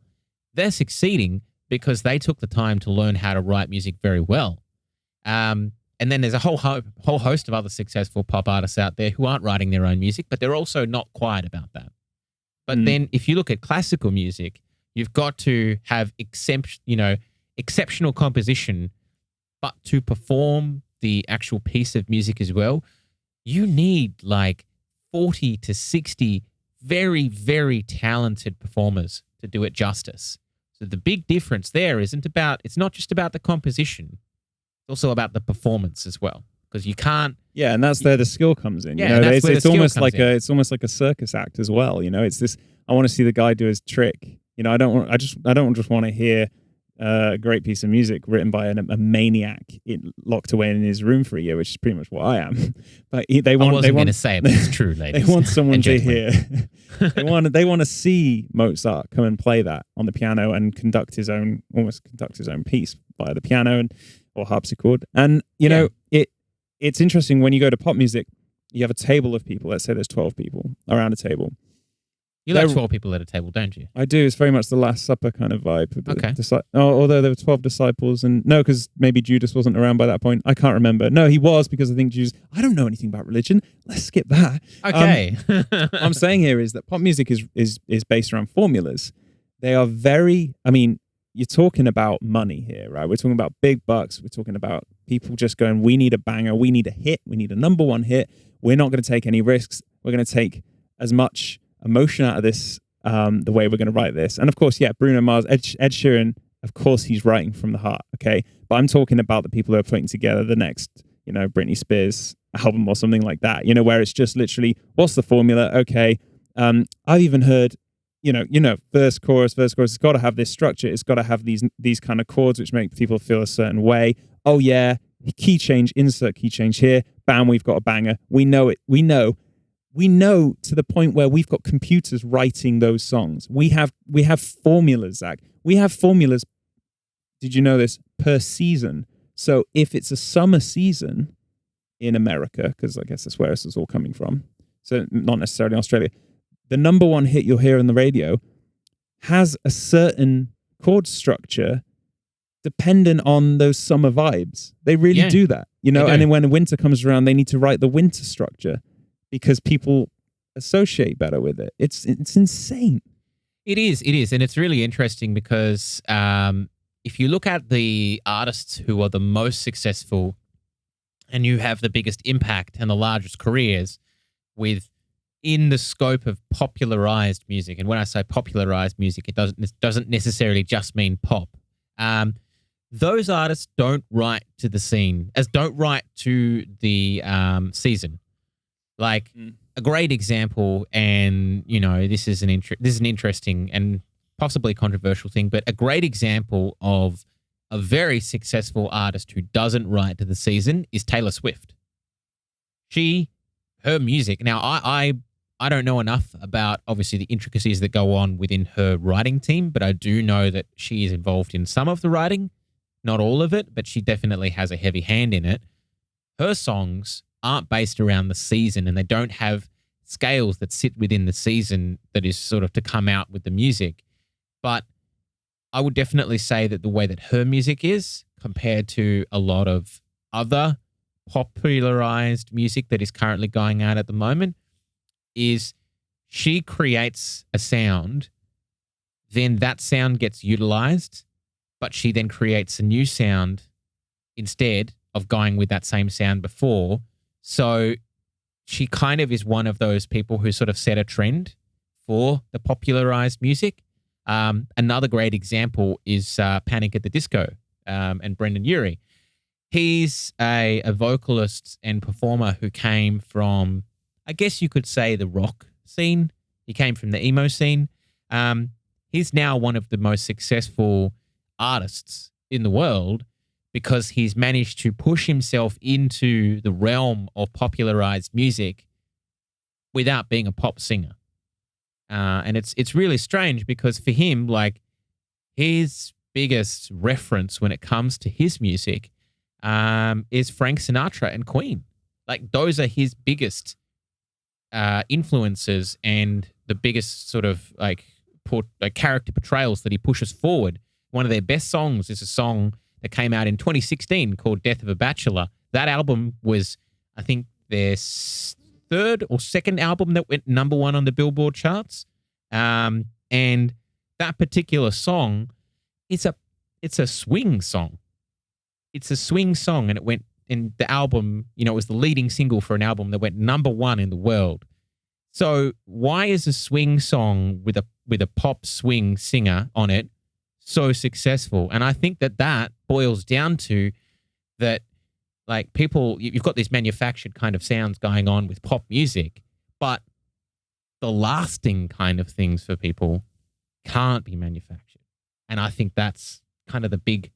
They're succeeding because they took the time to learn how to write music very well. And then there's a whole host of other successful pop artists out there who aren't writing their own music, but they're also not quiet about that. But then if you look at classical music, you've got to have exceptional composition, but to perform the actual piece of music as well, you need like 40 to 60 very, very talented performers to do it justice. So the big difference there it's not just about the composition, it's also about the performance as well. Because you can't. Yeah, and that's where the skill comes in. Yeah, you know, that's where the it's skill almost comes like in. it's almost like a circus act as well. You know, it's this. I want to see the guy do his trick. You know, I don't just want to hear a great piece of music written by a maniac locked away in his room for a year, which is pretty much what I am. But I wasn't going to say it, but it's true, ladies. They want someone and to gentlemen. hear. They want to see Mozart come and play that on the piano and conduct his own piece via the piano or harpsichord. And you know, it's interesting when you go to pop music, you have a table of people. Let's say there's 12 people around a table. You like 12 people at a table, don't you? I do. It's very much the Last Supper kind of vibe. Okay. Although there were 12 disciples, and no, because maybe Judas wasn't around by that point. I can't remember. No, he was, because I think Judas. I don't know anything about religion. Let's skip that. Okay. What I'm saying here is that pop music is based around formulas. They are very. I mean, you're talking about money here, right? We're talking about big bucks. We're talking about people just going, we need a banger. We need a hit. We need a number one hit. We're not going to take any risks. We're going to take as much emotion out of this, the way we're going to write this. And of course, Bruno Mars, Ed Sheeran, of course he's writing from the heart, okay? But I'm talking about the people who are putting together the next, Britney Spears album or something like that, where it's just literally, what's the formula? Okay. I've even heard, verse, chorus, it's got to have this structure. It's got to have these kind of chords which make people feel a certain way. Oh yeah, key change, insert key change here. Bam, we've got a banger. We know it. We know to the point where we've got computers writing those songs. We have formulas, Zach. We have formulas, did you know this, per season. So if it's a summer season in America, because I guess that's where this is all coming from, so not necessarily Australia, the number one hit you'll hear on the radio has a certain chord structure dependent on those summer vibes. They really do that, and then when winter comes around, they need to write the winter structure, because people associate better with it. It's insane. It is. And it's really interesting because if you look at the artists who are the most successful and you have the biggest impact and the largest careers in the scope of popularized music, and when I say popularized music, it doesn't necessarily just mean pop. Those artists don't write to the scene, don't write to the season. Like a great example, and this is an interesting and possibly controversial thing, but a great example of a very successful artist who doesn't write to the season is Taylor Swift. Her music. Now, I don't know enough about obviously the intricacies that go on within her writing team, but I do know that she is involved in some of the writing, not all of it, but she definitely has a heavy hand in it. Her songs aren't based around the season, and they don't have scales that sit within the season that is sort of to come out with the music. But I would definitely say that the way that her music is compared to a lot of other popularized music that is currently going out at the moment is she creates a sound, then that sound gets utilized, but she then creates a new sound instead of going with that same sound before. So she kind of is one of those people who sort of set a trend for the popularized music. Another great example is Panic at the Disco. and Brendan Urie. He's a vocalist and performer who came from, I guess you could say, the rock scene. He came from the emo scene. He's now one of the most successful artists in the world because he's managed to push himself into the realm of popularized music without being a pop singer. And it's really strange because for him, like, his biggest reference when it comes to his music is Frank Sinatra and Queen. Like, those are his biggest influences and the biggest sort of like character portrayals that he pushes forward. One of their best songs is a song that came out in 2016 called Death of a Bachelor. That album was, I think, their third or second album that went number one on the Billboard charts. And that particular song, it's a swing song. It's a swing song, and it went in the album, it was the leading single for an album that went number one in the world. So why is a swing song with a pop swing singer on it so successful? And I think that boils down to that, like, people, you've got these manufactured kind of sounds going on with pop music, but the lasting kind of things for people can't be manufactured. And I think that's kind of the big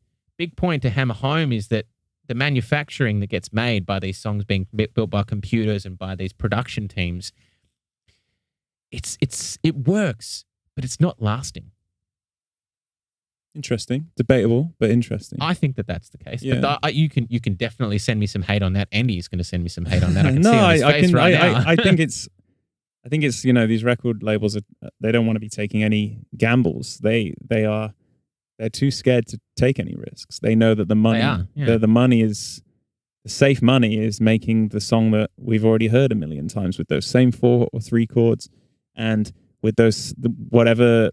point to hammer home, is that the manufacturing that gets made by these songs being built by computers and by these production teams, it works, but it's not lasting. Interesting, debatable, but interesting. I think that's the case. Yeah. But you can definitely send me some hate on that. Andy's going to send me some hate on that. I can No, see on his I face can. right now. I think it's these record labels they don't want to be taking any gambles. They're too scared to take any risks. They know that the safe money is making the song that we've already heard a million times with those same 4 or 3 chords, and with those whatever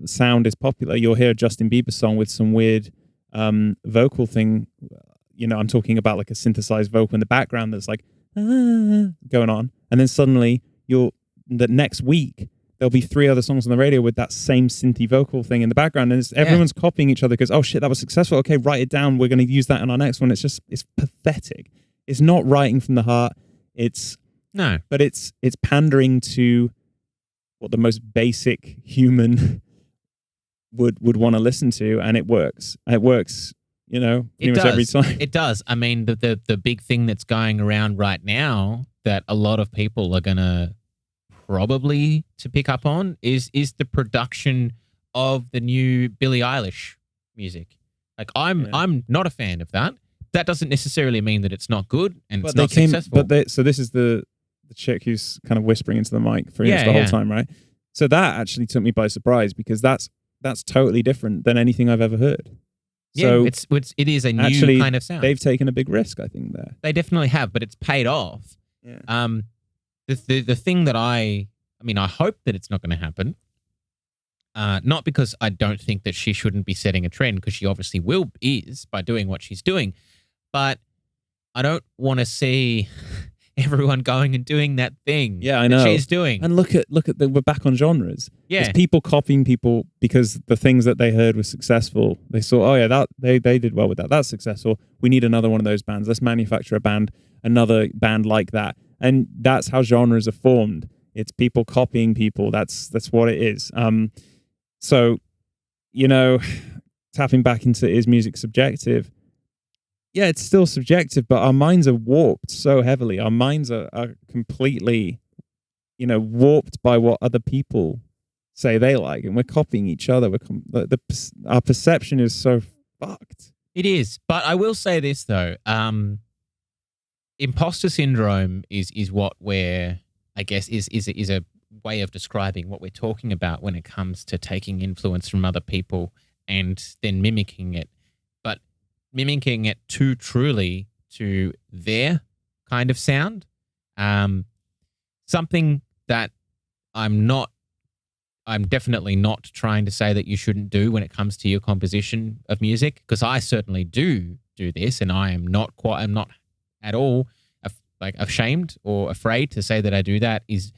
sound is popular. You'll hear a Justin Bieber song with some weird vocal thing. I'm talking about like a synthesized vocal in the background that's like going on, and then suddenly the next week there'll be 3 other songs on the radio with that same synthy vocal thing in the background, and everyone's copying each other because, oh shit, that was successful. Okay, write it down. We're going to use that in our next one. It's pathetic. It's not writing from the heart. But it's pandering to what the most basic human would want to listen to, and it works. It works, pretty much every time. It does. I mean, the big thing that's going around right now that a lot of people are going to probably to pick up on is the production of the new Billie Eilish music. Like, I'm not a fan of that. That doesn't necessarily mean that it's not good and it's not successful. So this is the chick who's kind of whispering into the mic pretty much the whole time, right? So that actually took me by surprise, because that's totally different than anything I've ever heard. Yeah, so it is a new kind of sound. They've taken a big risk, I think, there. They definitely have, but it's paid off. Yeah. The thing that I hope that it's not going to happen. Not because I don't think that she shouldn't be setting a trend, because she obviously is by doing what she's doing, but I don't want to see everyone going and doing that thing. Yeah, I know. That she's doing. And look at we're back on genres. Yeah, it's people copying people because the things that they heard were successful. They saw, oh yeah, that they did well with that. That's successful. We need another one of those bands. Let's manufacture another band like that. And that's how genres are formed. It's people copying people. That's what it is. So, tapping back into, is music subjective? Yeah, it's still subjective, but our minds are warped so heavily. Our minds are completely, warped by what other people say they like, and we're copying each other. Our perception is so fucked. It is, but I will say this though: imposter syndrome is what we're, I guess, is a way of describing what we're talking about when it comes to taking influence from other people and then mimicking it. But mimicking it too truly to their kind of sound, something that I'm definitely not trying to say that you shouldn't do when it comes to your composition of music, because I certainly do this, and I'm not at all ashamed or afraid to say that I do that. Is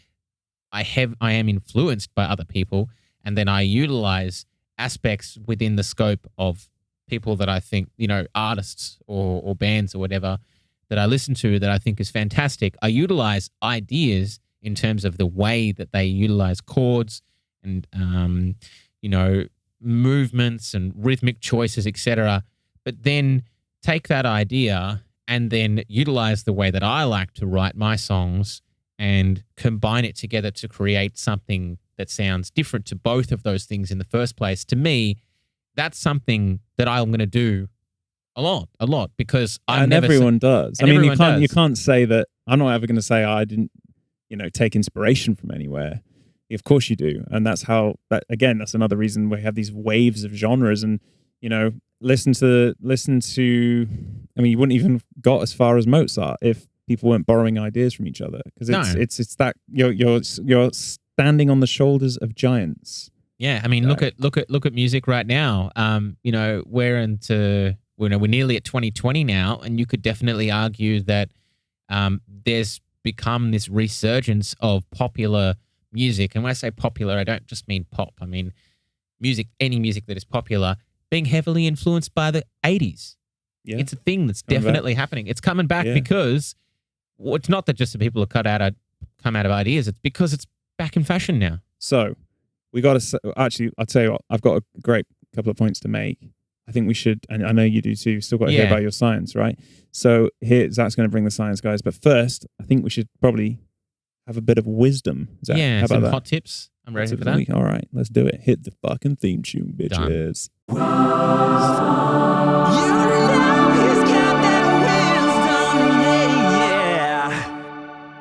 I am influenced by other people, and then I utilize aspects within the scope of people that I think, artists or bands or whatever that I listen to that I think is fantastic. I utilize ideas in terms of the way that they utilize chords and, movements and rhythmic choices, etc. But then take that idea and then utilize the way that I like to write my songs and combine it together to create something that sounds different to both of those things in the first place. To me, that's something that I'm going to do a lot, because and everyone does. I mean, you can't say that. I'm not ever going to say I didn't, take inspiration from anywhere. Of course you do, and that's another reason we have these waves of genres. And listen to. I mean, you wouldn't even got as far as Mozart if people weren't borrowing ideas from each other, because it's that you're standing on the shoulders of giants. Yeah, I mean, look at music right now. We're nearly at 2020 now, and you could definitely argue that there's become this resurgence of popular music. And when I say popular, I don't just mean pop. I mean any music that is popular, being heavily influenced by the 80s. Yeah. It's a thing that's definitely happening. It's coming back because it's not that just the people who come out of ideas. It's because it's back in fashion now. So we got to actually. I'll tell you what. I've got a great couple of points to make. I think we should, and I know you do too. You've still got to hear about your science, right? So here, Zach's going to bring the science, guys. But first, I think we should probably have a bit of wisdom. Zach, yeah, how about some that? hot tips. I'm ready for that. All right, let's do it. Hit the fucking theme tune, bitches.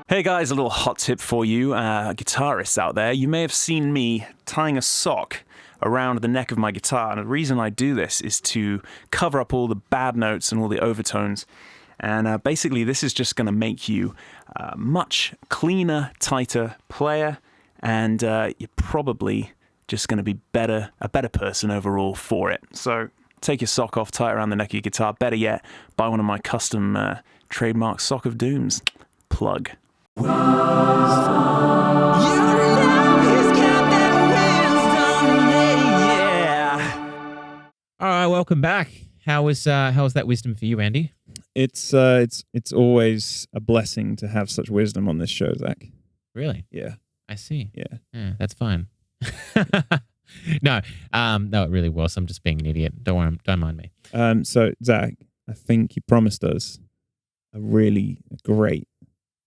Hey guys, a little hot tip for you, guitarists out there. You may have seen me tying a sock around the neck of my guitar, and the reason I do this is to cover up all the bad notes and all the overtones. And basically, this is just going to make you a much cleaner, tighter player, and you're probably just going to be a better person overall for it. So take your sock off, tie it around the neck of your guitar. Better yet, buy one of my custom trademark Sock of Dooms. Plug. All right, welcome back. How was that wisdom for you, Andy? It's always a blessing to have such wisdom on this show, Zach. Really? Yeah. I see. Yeah, that's fine. No, it really was. I'm just being an idiot. Don't worry, don't mind me. So Zach, I think you promised us a really great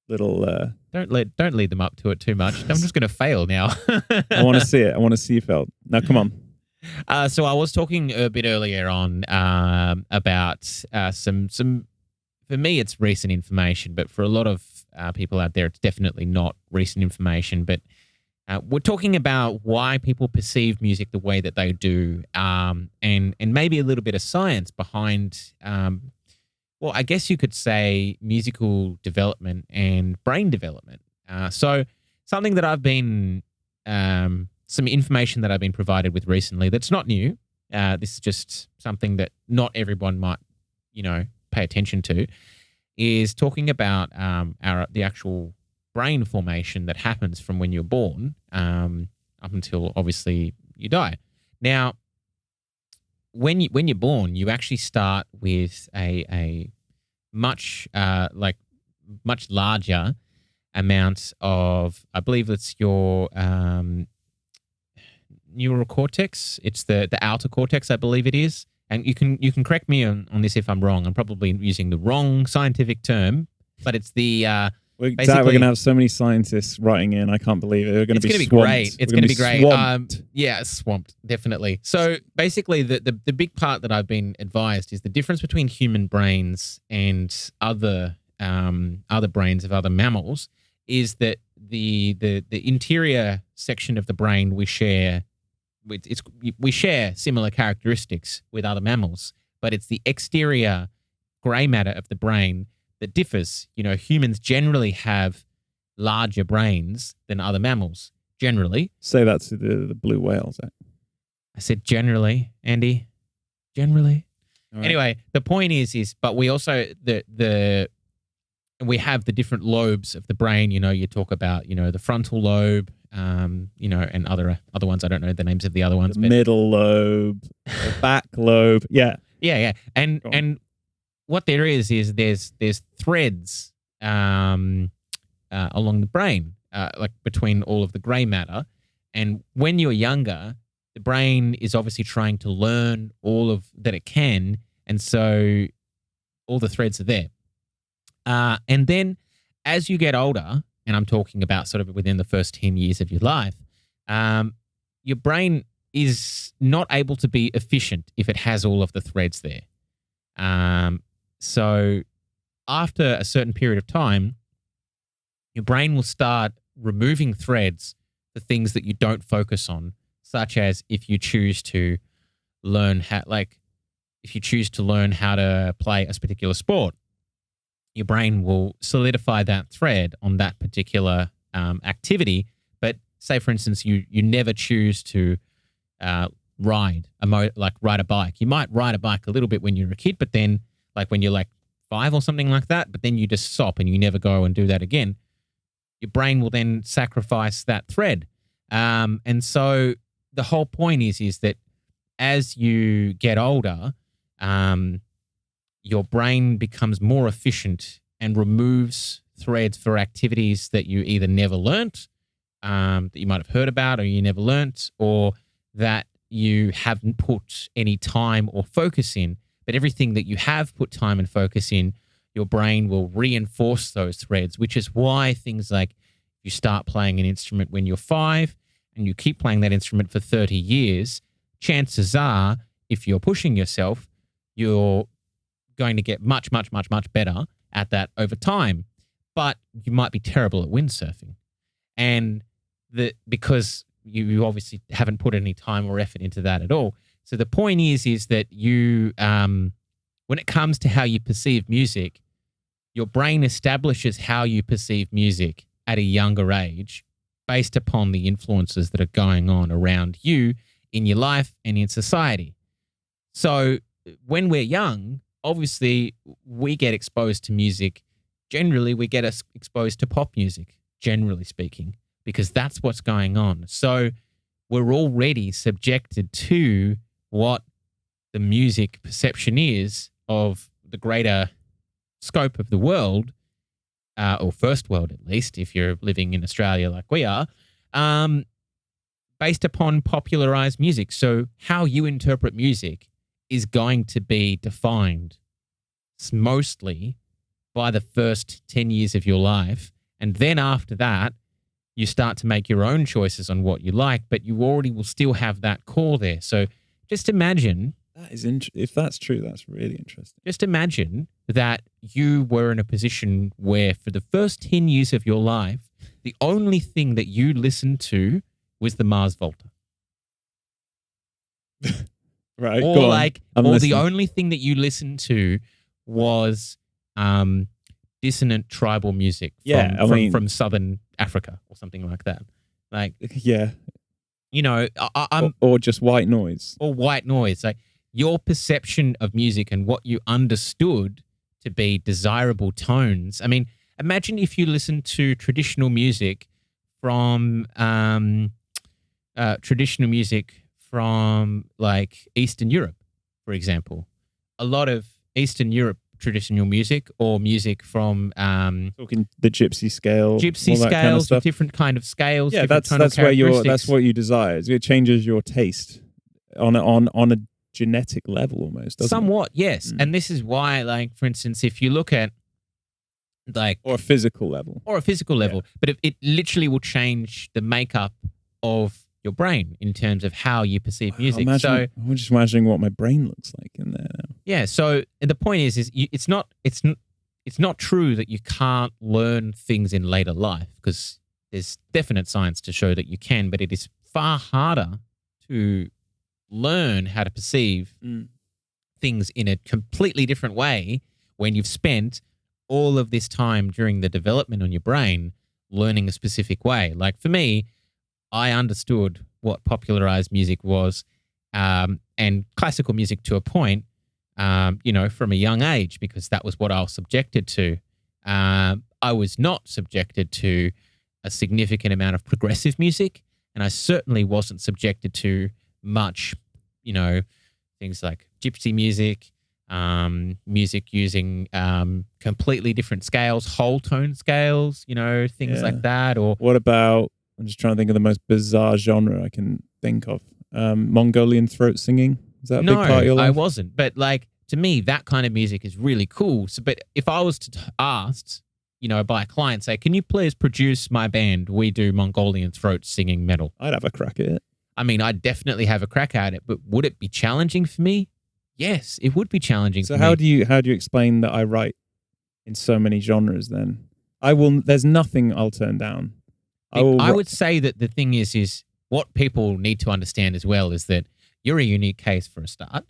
little. Don't lead them up to it too much. I'm just going to fail now. I want to see it. I want to see you fail. Now, come on. So I was talking a bit earlier on about some. For me, it's recent information, but for a lot of people out there, it's definitely not recent information. But we're talking about why people perceive music the way that they do, and maybe a little bit of science behind. Well, I guess you could say musical development and brain development. So something that I've been, some information that I've been provided with recently that's not new. This is just something that not everyone might, pay attention to, is talking about the actual brain formation that happens from when you're born up until obviously you die. Now, when you're born, you actually start with a much larger amount of, I believe it's your neural cortex. It's the outer cortex, I believe it is. And you can correct me on this if I'm wrong. I'm probably using the wrong scientific term, but it's the we're going to have so many scientists writing in. I can't believe it. It's going to be great. It's going to be great. Swamped. Swamped, definitely. So basically, the big part that I've been advised is the difference between human brains and other brains of other mammals is that the interior section of the brain we share similar characteristics with other mammals, but it's the exterior grey matter of the brain that differs. Humans generally have larger brains than other mammals. Generally. Say that to the blue whales. I said generally, Andy. Generally. Right. Anyway, the point is, but we also we have the different lobes of the brain. You talk about the frontal lobe, and other ones. I don't know the names of the other ones. The But middle lobe, the back lobe. Yeah. yeah. And what there is there's threads along the brain, like between all of the grey matter. And when you're younger, the brain is obviously trying to learn all of that it can, and so all the threads are there. And then as you get older, and I'm talking about sort of within the first 10 years of your life, your brain is not able to be efficient if it has all of the threads there. So after a certain period of time, your brain will start removing threads for things that you don't focus on, such as if you choose to learn how to play a particular sport, your brain will solidify that thread on that particular activity. But say, for instance, you never choose to ride a bike. You might ride a bike a little bit when you're a kid, but then like when you're like 5 or something like that, but then you just stop and you never go and do that again. Your brain will then sacrifice that thread. And so the whole point is that as you get older, your brain becomes more efficient and removes threads for activities that you either never learnt, that you might have heard about or you never learnt, or that you haven't put any time or focus in. But everything that you have put time and focus in, your brain will reinforce those threads, which is why things like you start playing an instrument when you're 5 and you keep playing that instrument for 30 years, chances are, if you're pushing yourself, you're going to get much, much, much, much better at that over time. But you might be terrible at windsurfing. And because you obviously haven't put any time or effort into that at all. So the point is that you, when it comes to how you perceive music, your brain establishes how you perceive music at a younger age based upon the influences that are going on around you in your life and in society. So when we're young, obviously we get exposed to music. Generally, we get exposed to pop music, generally speaking, because that's what's going on. So we're already subjected to what the music perception is of the greater scope of the world, or first world at least, if you're living in Australia like we are, based upon popularized music. So how you interpret music is going to be defined mostly by the first 10 years of your life. And then after that, you start to make your own choices on what you like, but you already will still have that core there. So just imagine... if that's true, that's really interesting. Just imagine that you were in a position where for the first 10 years of your life, the only thing that you listened to was the Mars Volta. Right. Or go like, on. or listening. the only thing that you listened to was dissonant tribal music from Southern Africa or something like that. Like, yeah. You know, I'm or just white noise. Or white noise. Like your perception of music and what you understood to be desirable tones. I mean, imagine if you listen to traditional music from like Eastern Europe, for example. A lot of Eastern Europe traditional music or music from talking the gypsy scale, all that scales, kind of stuff. different kind of scales. Yeah, that's what you desire. It changes your taste on a genetic level almost. Doesn't Somewhat, it? yes. And this is why, like, for instance, if you look at like or a physical level, but it literally will change the makeup of your brain in terms of how you perceive music. I'm just imagining what my brain looks like in there now. Yeah. So the point is it's not true that you can't learn things in later life, because there's definite science to show that you can, but it is far harder to learn how to perceive things in a completely different way when you've spent all of this time during the development on your brain learning a specific way. Like for me, I understood what popularized music was, and classical music to a point, from a young age, because that was what I was subjected to. I was not subjected to a significant amount of progressive music, and I certainly wasn't subjected to much, things like gypsy music, music using completely different scales, whole tone scales, things like that. Or what about, I'm just trying to think of the most bizarre genre I can think of. Mongolian throat singing. Is that a big part of your life? I wasn't. But to me, that kind of music is really cool. So, but if I was to asked, by a client, say, can you please produce my band? We do Mongolian throat singing metal. I'd have a crack at it. I mean, I'd definitely have a crack at it, but would it be challenging for me? Yes, it would be challenging for me. So how do you explain that I write in so many genres then? There's nothing I'll turn down. I would say that the thing is what people need to understand as well is that you're a unique case for a start.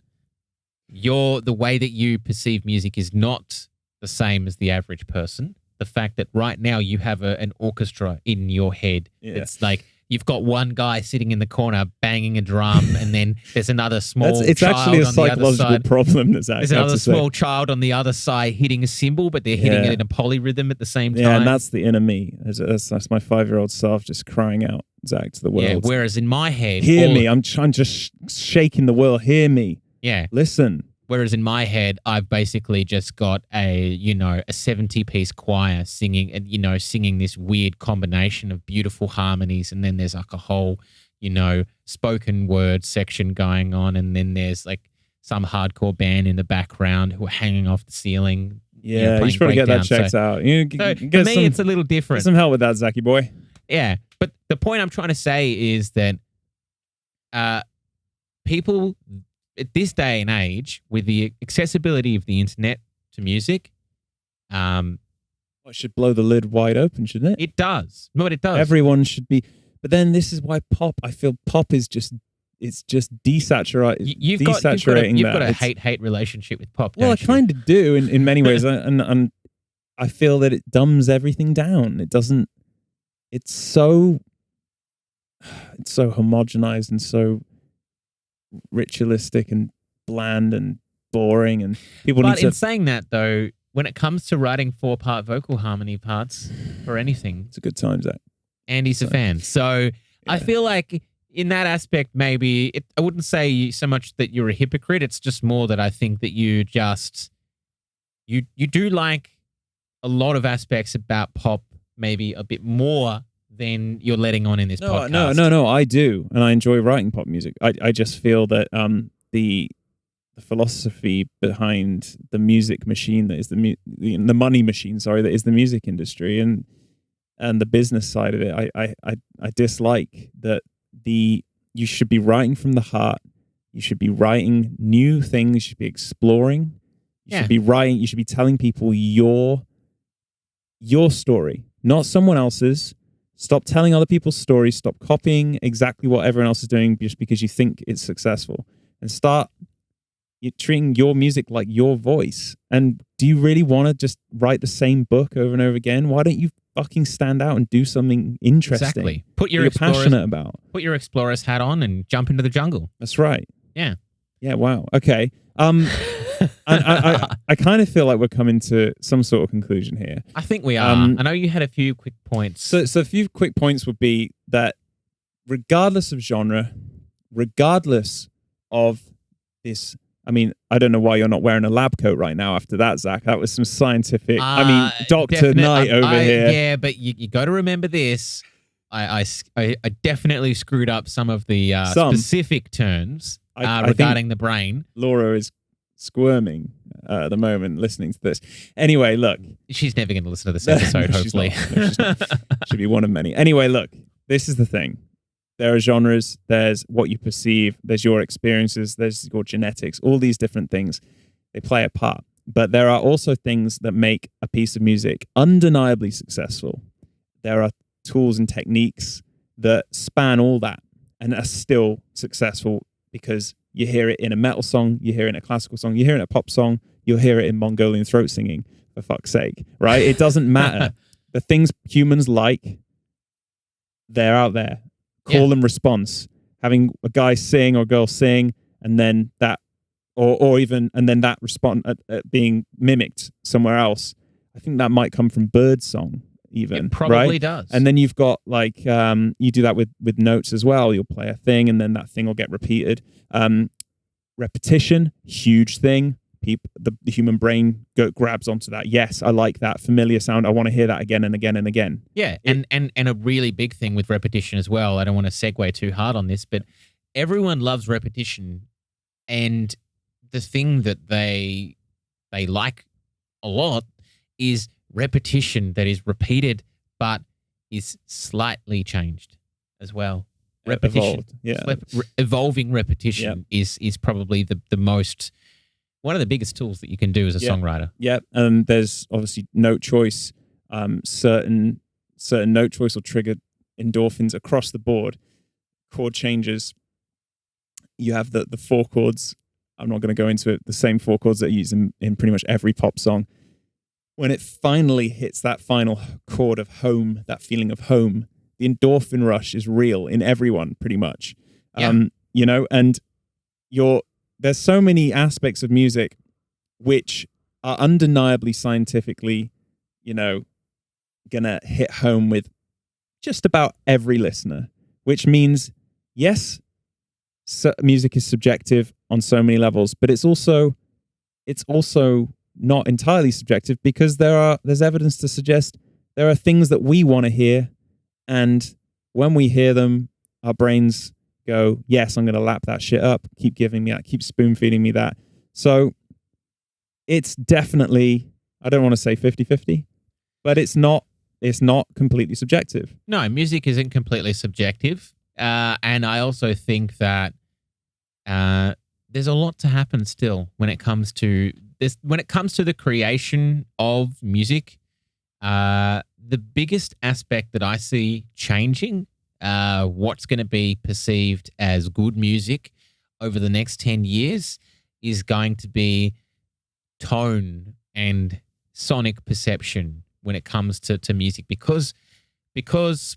The way that you perceive music is not the same as the average person. The fact that right now you have an orchestra in your head. It's like you've got one guy sitting in the corner banging a drum, and then there's another small it's child actually a on the other psychological side. problem. There's another small child on the other side hitting a cymbal, but they're hitting it in a polyrhythm at the same time. Yeah, and that's the inner me. That's my 5-year-old self just crying out, Zach, to the world. Yeah, whereas in my head... Hear me. I'm just shaking the world. Hear me. Yeah. Listen. Whereas in my head, I've basically just got a 70-piece choir singing, and singing this weird combination of beautiful harmonies, and then there's like a whole, spoken word section going on, and then there's like some hardcore band in the background who are hanging off the ceiling. Yeah, you should probably get that checked out. For me, it's a little different. Get some help with that, Zachy boy. Yeah, but the point I'm trying to say is that people at this day and age, with the accessibility of the internet to music, it should blow the lid wide open, shouldn't it? It does. What it does. Everyone should be. But then this is why I feel pop is just desaturating. You've got a hate relationship with pop. Well, I don't you? kind of do in many ways, and I feel that it dumbs everything down. It doesn't. It's so homogenized and so ritualistic and bland and boring, and people need to... But in saying that, though, when it comes to writing 4-part vocal harmony parts for anything... It's a good time, Zach. Andy's a fan. So I feel like in that aspect, maybe... I wouldn't say so much that you're a hypocrite. It's just more that I think that you just... You do like a lot of aspects about pop maybe a bit more than you're letting on in this podcast. No, I do. And I enjoy writing pop music. I just feel that the philosophy behind the music machine that is the money machine, that is the music industry and the business side of it, I dislike that you should be writing from the heart. You should be writing new things. You should be exploring. You should be writing. You should be telling people your story, not someone else's. Stop telling other people's stories. Stop copying exactly what everyone else is doing just because you think it's successful. And start treating your music like your voice. And do you really want to just write the same book over and over again? Why don't you fucking stand out and do something interesting? Exactly. You're passionate about. Put your explorer's hat on and jump into the jungle. That's right. Yeah. Yeah, wow. Okay. I kind of feel like we're coming to some sort of conclusion here. I think we are. I know you had a few quick points. So a few quick points would be that regardless of genre, regardless of this, I mean, I don't know why you're not wearing a lab coat right now after that, Zach. That was some scientific, Dr. Knight over here. Yeah, but you got to remember this. I definitely screwed up some of the specific terms regarding the brain. Laura is squirming at the moment listening to this. Anyway, look. She's never going to listen to this episode, hopefully. She's not. Should be one of many. Anyway, look. This is the thing. There are genres. There's what you perceive. There's your experiences. There's your genetics. All these different things. They play a part. But there are also things that make a piece of music undeniably successful. There are tools and techniques that span all that and are still successful because you hear it in a metal song, you hear it in a classical song, you hear it in a pop song, you'll hear it in Mongolian throat singing, for fuck's sake, right? It doesn't matter. The things humans like, they're out there. Call and response. Having a guy sing or girl sing, and then that, and then that response being mimicked somewhere else. I think that might come from bird song even. It probably right? does. And then you've got like you do that with notes as well. You'll play a thing, and then that thing will get repeated. Repetition, huge thing. The human brain grabs onto that. Yes, I like that familiar sound. I want to hear that again and again and again. Yeah, and a really big thing with repetition as well. I don't want to segue too hard on this, but everyone loves repetition, and the thing that they like a lot is repetition that is repeated but is slightly changed as well. Repetition, evolving repetition is probably the most, one of the biggest tools that you can do as a songwriter. Yeah, and there's obviously note choice. Certain note choice will trigger endorphins across the board. Chord changes. You have the 4 chords. I'm not going to go into it. The same 4 chords that are used in pretty much every pop song. When it finally hits that final chord of home, that feeling of home, the endorphin rush is real in everyone, pretty much. And there's so many aspects of music which are undeniably scientifically, gonna hit home with just about every listener. Which means, yes, music is subjective on so many levels, but it's also not entirely subjective, because there's evidence to suggest there are things that we want to hear, and when we hear them, our brains go, yes, I'm going to lap that shit up, keep giving me that, keep spoon feeding me that. So it's definitely, I don't want to say 50-50, but it's not completely subjective. No, music isn't completely subjective. And I also think that there's a lot to happen still when it comes to this. When it comes to the creation of music, the biggest aspect that I see changing, what's going to be perceived as good music over the next 10 years is going to be tone and sonic perception when it comes to music, because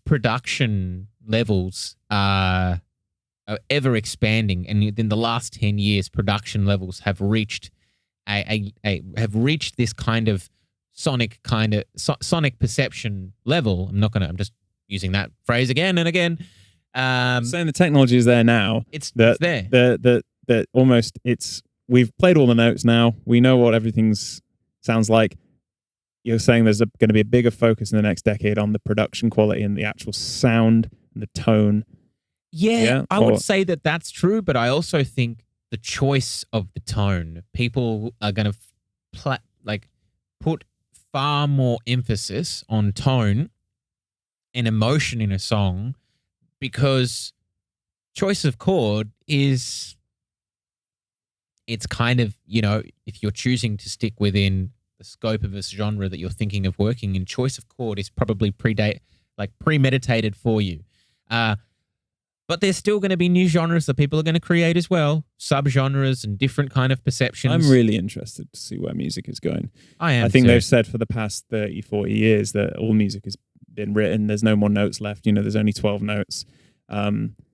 production levels are ever expanding, and in the last 10 years, production levels have reached this kind of sonic perception level. I'm just using that phrase again and again. Saying the technology is there now. It's there. That almost we've played all the notes now. We know what everything's sounds like. You're saying there's going to be a bigger focus in the next decade on the production quality and the actual sound and the tone. Yeah, I would say that that's true, but I also think the choice of the tone, people are going to put far more emphasis on tone and emotion in a song, because choice of chord it's kind of, if you're choosing to stick within the scope of a genre that you're thinking of working in, choice of chord is probably premeditated for you. But there's still going to be new genres that people are going to create as well, subgenres and different kind of perceptions. I'm really interested to see where music is going. I think too. They've said for the past 30, 40 years that all music has been written. There's no more notes left. There's only 12 notes.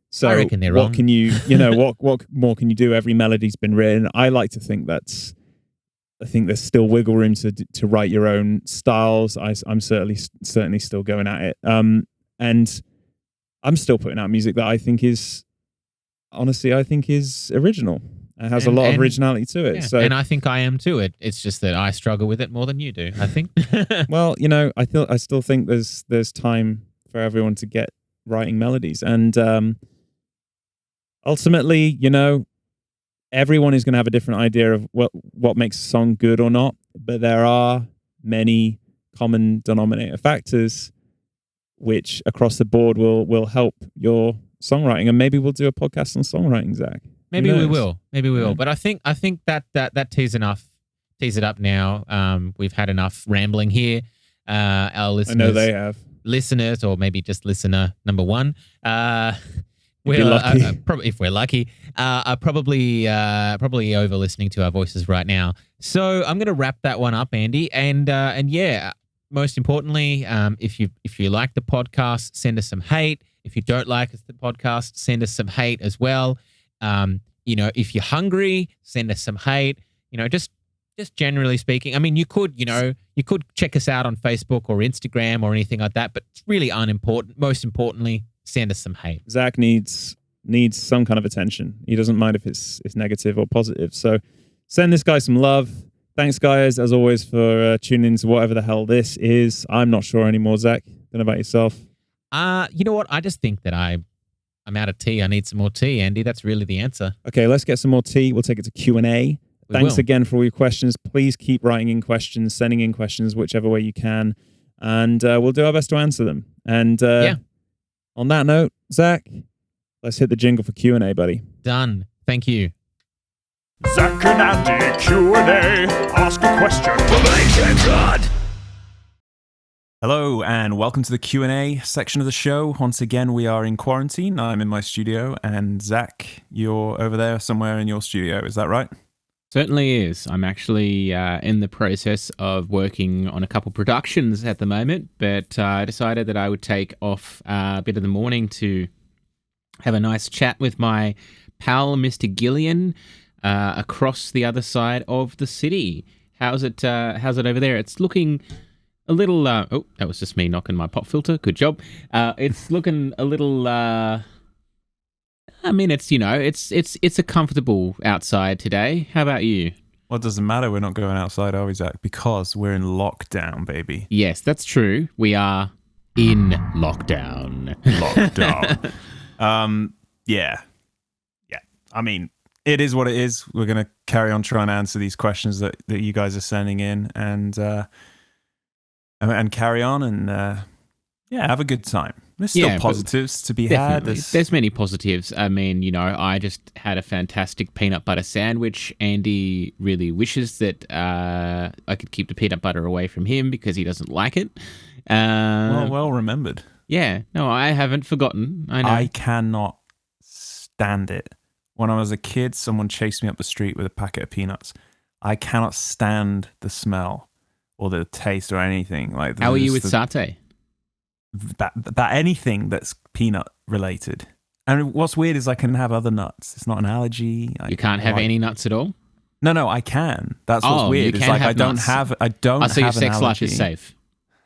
So I reckon they're what wrong. Can you, what more can you do? Every melody's been written. I like to think I think there's still wiggle room to write your own styles. I'm certainly still going at it. And I'm still putting out music that I think is original. It has a lot of originality to it. Yeah, so, and I think I am too. It's just that I struggle with it more than you do, I think. Well, I still think there's time for everyone to get writing melodies, and ultimately, everyone is going to have a different idea of what makes a song good or not. But there are many common denominator factors which across the board will help your songwriting. And maybe we'll do a podcast on songwriting, Zach. Maybe we will. But I think that tees it up now. We've had enough rambling here. Our listeners, I know they have. Listeners, or maybe just listener number one. If we're lucky, are probably over listening to our voices right now. So I'm going to wrap that one up, Andy. And yeah, most importantly, if you like the podcast, send us some hate. If you don't like the podcast, send us some hate as well. If you're hungry, send us some hate. just generally speaking. I mean, you could check us out on Facebook or Instagram or anything like that, but it's really unimportant. Most importantly, send us some hate. Zach needs some kind of attention. He doesn't mind if it's negative or positive. So send this guy some love. Thanks, guys, as always, for tuning into whatever the hell this is. I'm not sure anymore, Zach. Don't know about yourself. You know what? I just think that I'm out of tea. I need some more tea, Andy. That's really the answer. Okay, let's get some more tea. We'll take it to Q&A. Thanks again for all your questions. Please keep writing in questions, sending in questions, whichever way you can, and we'll do our best to answer them. And on that note, Zach, let's hit the jingle for Q&A, buddy. Done. Thank you. Zach and Andy Q&A. Ask a question. Hello and welcome to the Q&A section of the show. Once again, we are in quarantine. I'm in my studio, and Zach, you're over there somewhere in your studio. Is that right? Certainly is. I'm actually in the process of working on a couple productions at the moment, but I decided that I would take off a bit of the morning to have a nice chat with my pal, Mr. Gillion, across the other side of the city. How's it over there? It's looking a little... oh, that was just me knocking my pop filter. Good job. It's looking a little... I mean, it's a comfortable outside today. How about you? Well, it doesn't matter. We're not going outside, are we, Zach? Because we're in lockdown, baby. Yes, that's true. We are in lockdown. Lockdown. Yeah. I mean, it is what it is. We're going to carry on trying to answer these questions that you guys are sending in and carry on and have a good time. There's still positives to be had. There's many positives. I mean, I just had a fantastic peanut butter sandwich. Andy really wishes that I could keep the peanut butter away from him because he doesn't like it. Well remembered. Yeah. No, I haven't forgotten. I know. I cannot stand it. When I was a kid, someone chased me up the street with a packet of peanuts. I cannot stand the smell or the taste or anything. Like, how are you with satay? About anything that's peanut related. And what's weird is I can have other nuts. It's not an allergy. You can't have any nuts at all? No, I can. That's what's weird. It's like I don't have so your sex life is safe.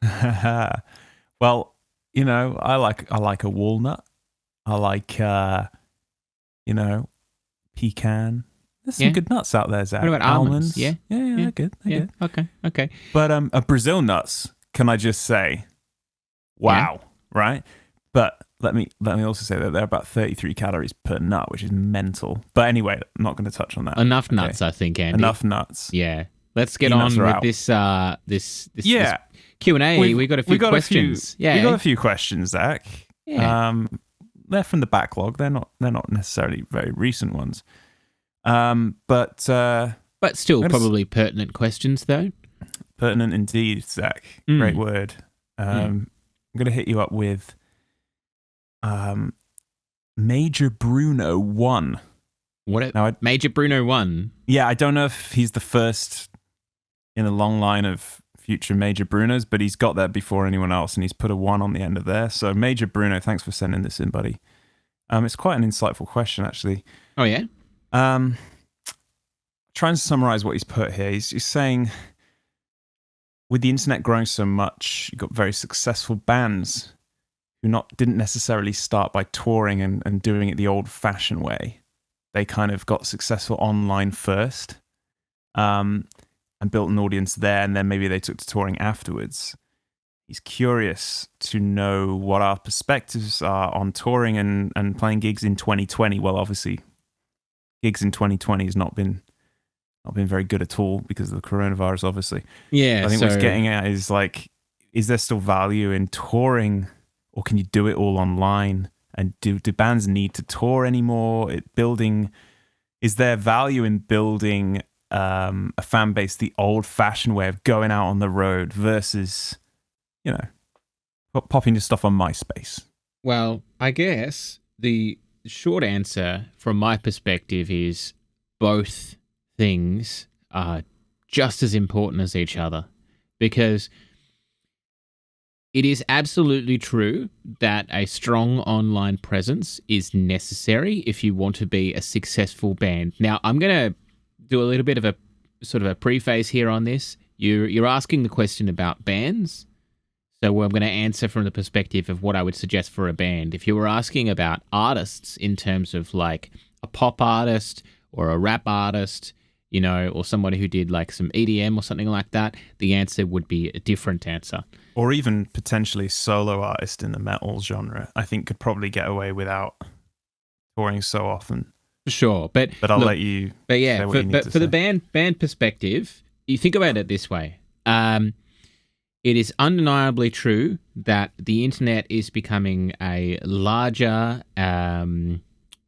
Well, I like a walnut. I like pecan. There's some good nuts out there, Zach. What about almonds? Yeah, they're good. They're good. Okay. But a Brazil nuts, can I just say, wow, right? But let me also say that they're about 33 calories per nut, which is mental. But anyway, I'm not going to touch on that. Enough nuts, I think, Andy. Enough nuts. Yeah. Let's get on with this Q&A. We got a few questions. We got a few questions, Zach. Yeah. They're from the backlog. They're not necessarily very recent ones. But still probably pertinent questions, though. Pertinent indeed, Zach. Great word. I'm going to hit you up with Major Bruno 1. Major Bruno 1? Yeah, I don't know if he's the first in a long line of future Major Brunos, but he's got there before anyone else, and he's put a 1 on the end of there. So Major Bruno, thanks for sending this in, buddy. It's quite an insightful question, actually. Oh, yeah? Trying to summarize what he's put here. He's saying, with the internet growing so much, you've got very successful bands who didn't necessarily start by touring and doing it the old-fashioned way. They kind of got successful online first and built an audience there, and then maybe they took to touring afterwards. He's curious to know what our perspectives are on touring and playing gigs in 2020. Well, obviously, gigs in 2020 has not been very good at all because of the coronavirus, obviously. Yeah. I think what he's getting at is like, is there still value in touring, or can you do it all online? And do bands need to tour anymore? Is there value in building a fan base the old-fashioned way of going out on the road versus, popping your stuff on MySpace? Well, I guess the short answer from my perspective is both things are just as important as each other, because it is absolutely true that a strong online presence is necessary if you want to be a successful band. Now, I'm going to do a little bit of a sort of a preface here on this. You're asking the question about bands. So I'm going to answer from the perspective of what I would suggest for a band. If you were asking about artists in terms of like a pop artist or a rap artist, or somebody who did like some EDM or something like that, the answer would be a different answer. Or even potentially solo artist in the metal genre, I think could probably get away without touring so often. Sure, but I'll let you. But yeah, say what you need to for the say. band perspective, you think about it this way. It is undeniably true that the internet is becoming a larger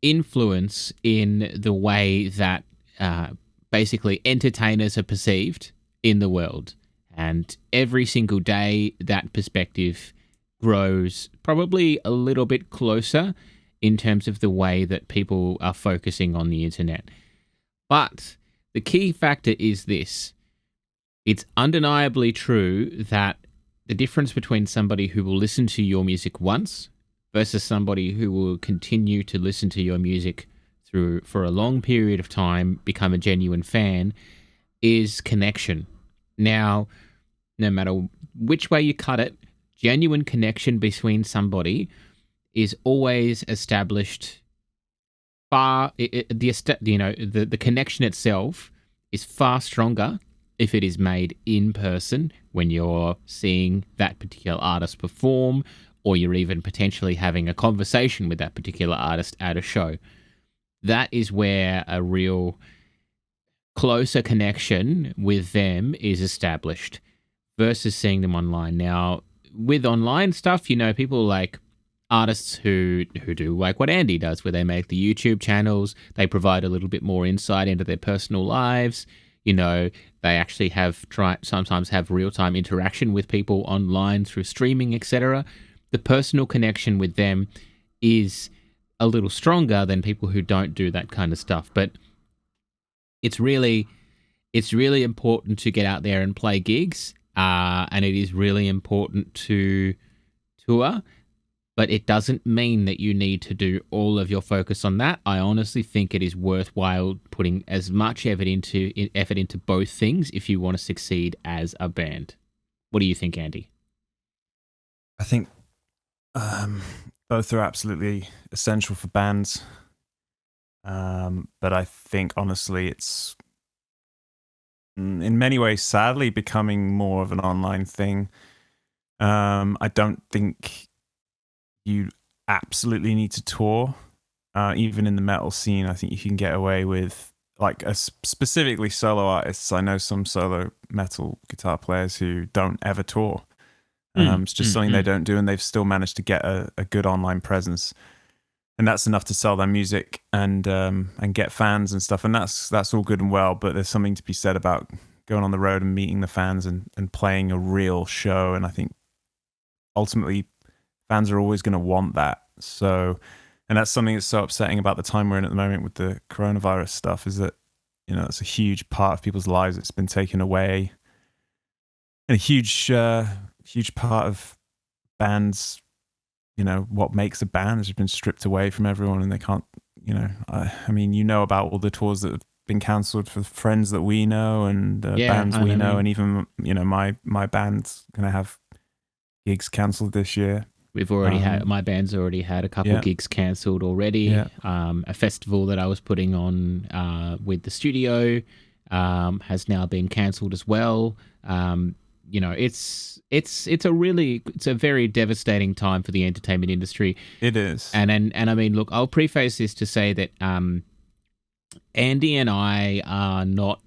influence in the way that basically entertainers are perceived in the world. And every single day, that perspective grows probably a little bit closer in terms of the way that people are focusing on the internet. But the key factor is this. It's undeniably true that the difference between somebody who will listen to your music once versus somebody who will continue to listen to your music for a long period of time, become a genuine fan, is connection. Now, no matter which way you cut it, genuine connection between somebody is always established the connection itself is far stronger if it is made in person when you're seeing that particular artist perform, or you're even potentially having a conversation with that particular artist at a show. That is where a real closer connection with them is established versus seeing them online. Now, with online stuff, people like artists who do like what Andy does, where they make the YouTube channels, they provide a little bit more insight into their personal lives. They actually sometimes have real-time interaction with people online through streaming, etc. The personal connection with them is a little stronger than people who don't do that kind of stuff. But it's really important to get out there and play gigs, and it is really important to tour. But it doesn't mean that you need to do all of your focus on that. I honestly think it is worthwhile putting as much effort into both things if you want to succeed as a band. What do you think, Andy? I think both are absolutely essential for bands. But I think, honestly, it's in many ways, sadly, becoming more of an online thing. I don't think you absolutely need to tour. Even in the metal scene, I think you can get away with, like, specifically solo artists. I know some solo metal guitar players who don't ever tour. It's just something they don't do, and they've still managed to get a good online presence. And that's enough to sell their music and get fans and stuff. And that's all good and well, but there's something to be said about going on the road and meeting the fans and playing a real show. And I think ultimately fans are always going to want that. So, and that's something that's so upsetting about the time we're in at the moment with the coronavirus stuff, is that, it's a huge part of people's lives that's been taken away. And a huge part of bands, what makes a band has been stripped away from everyone, and they can't, about all the tours that have been cancelled for friends that we know and bands we know, and even, my band's going to have gigs cancelled this year. We've already my band's already had a couple gigs cancelled already. Yeah. A festival that I was putting on with the studio has now been cancelled as well. It's a very devastating time for the entertainment industry. It is. And I mean, look, I'll preface this to say that Andy and I are not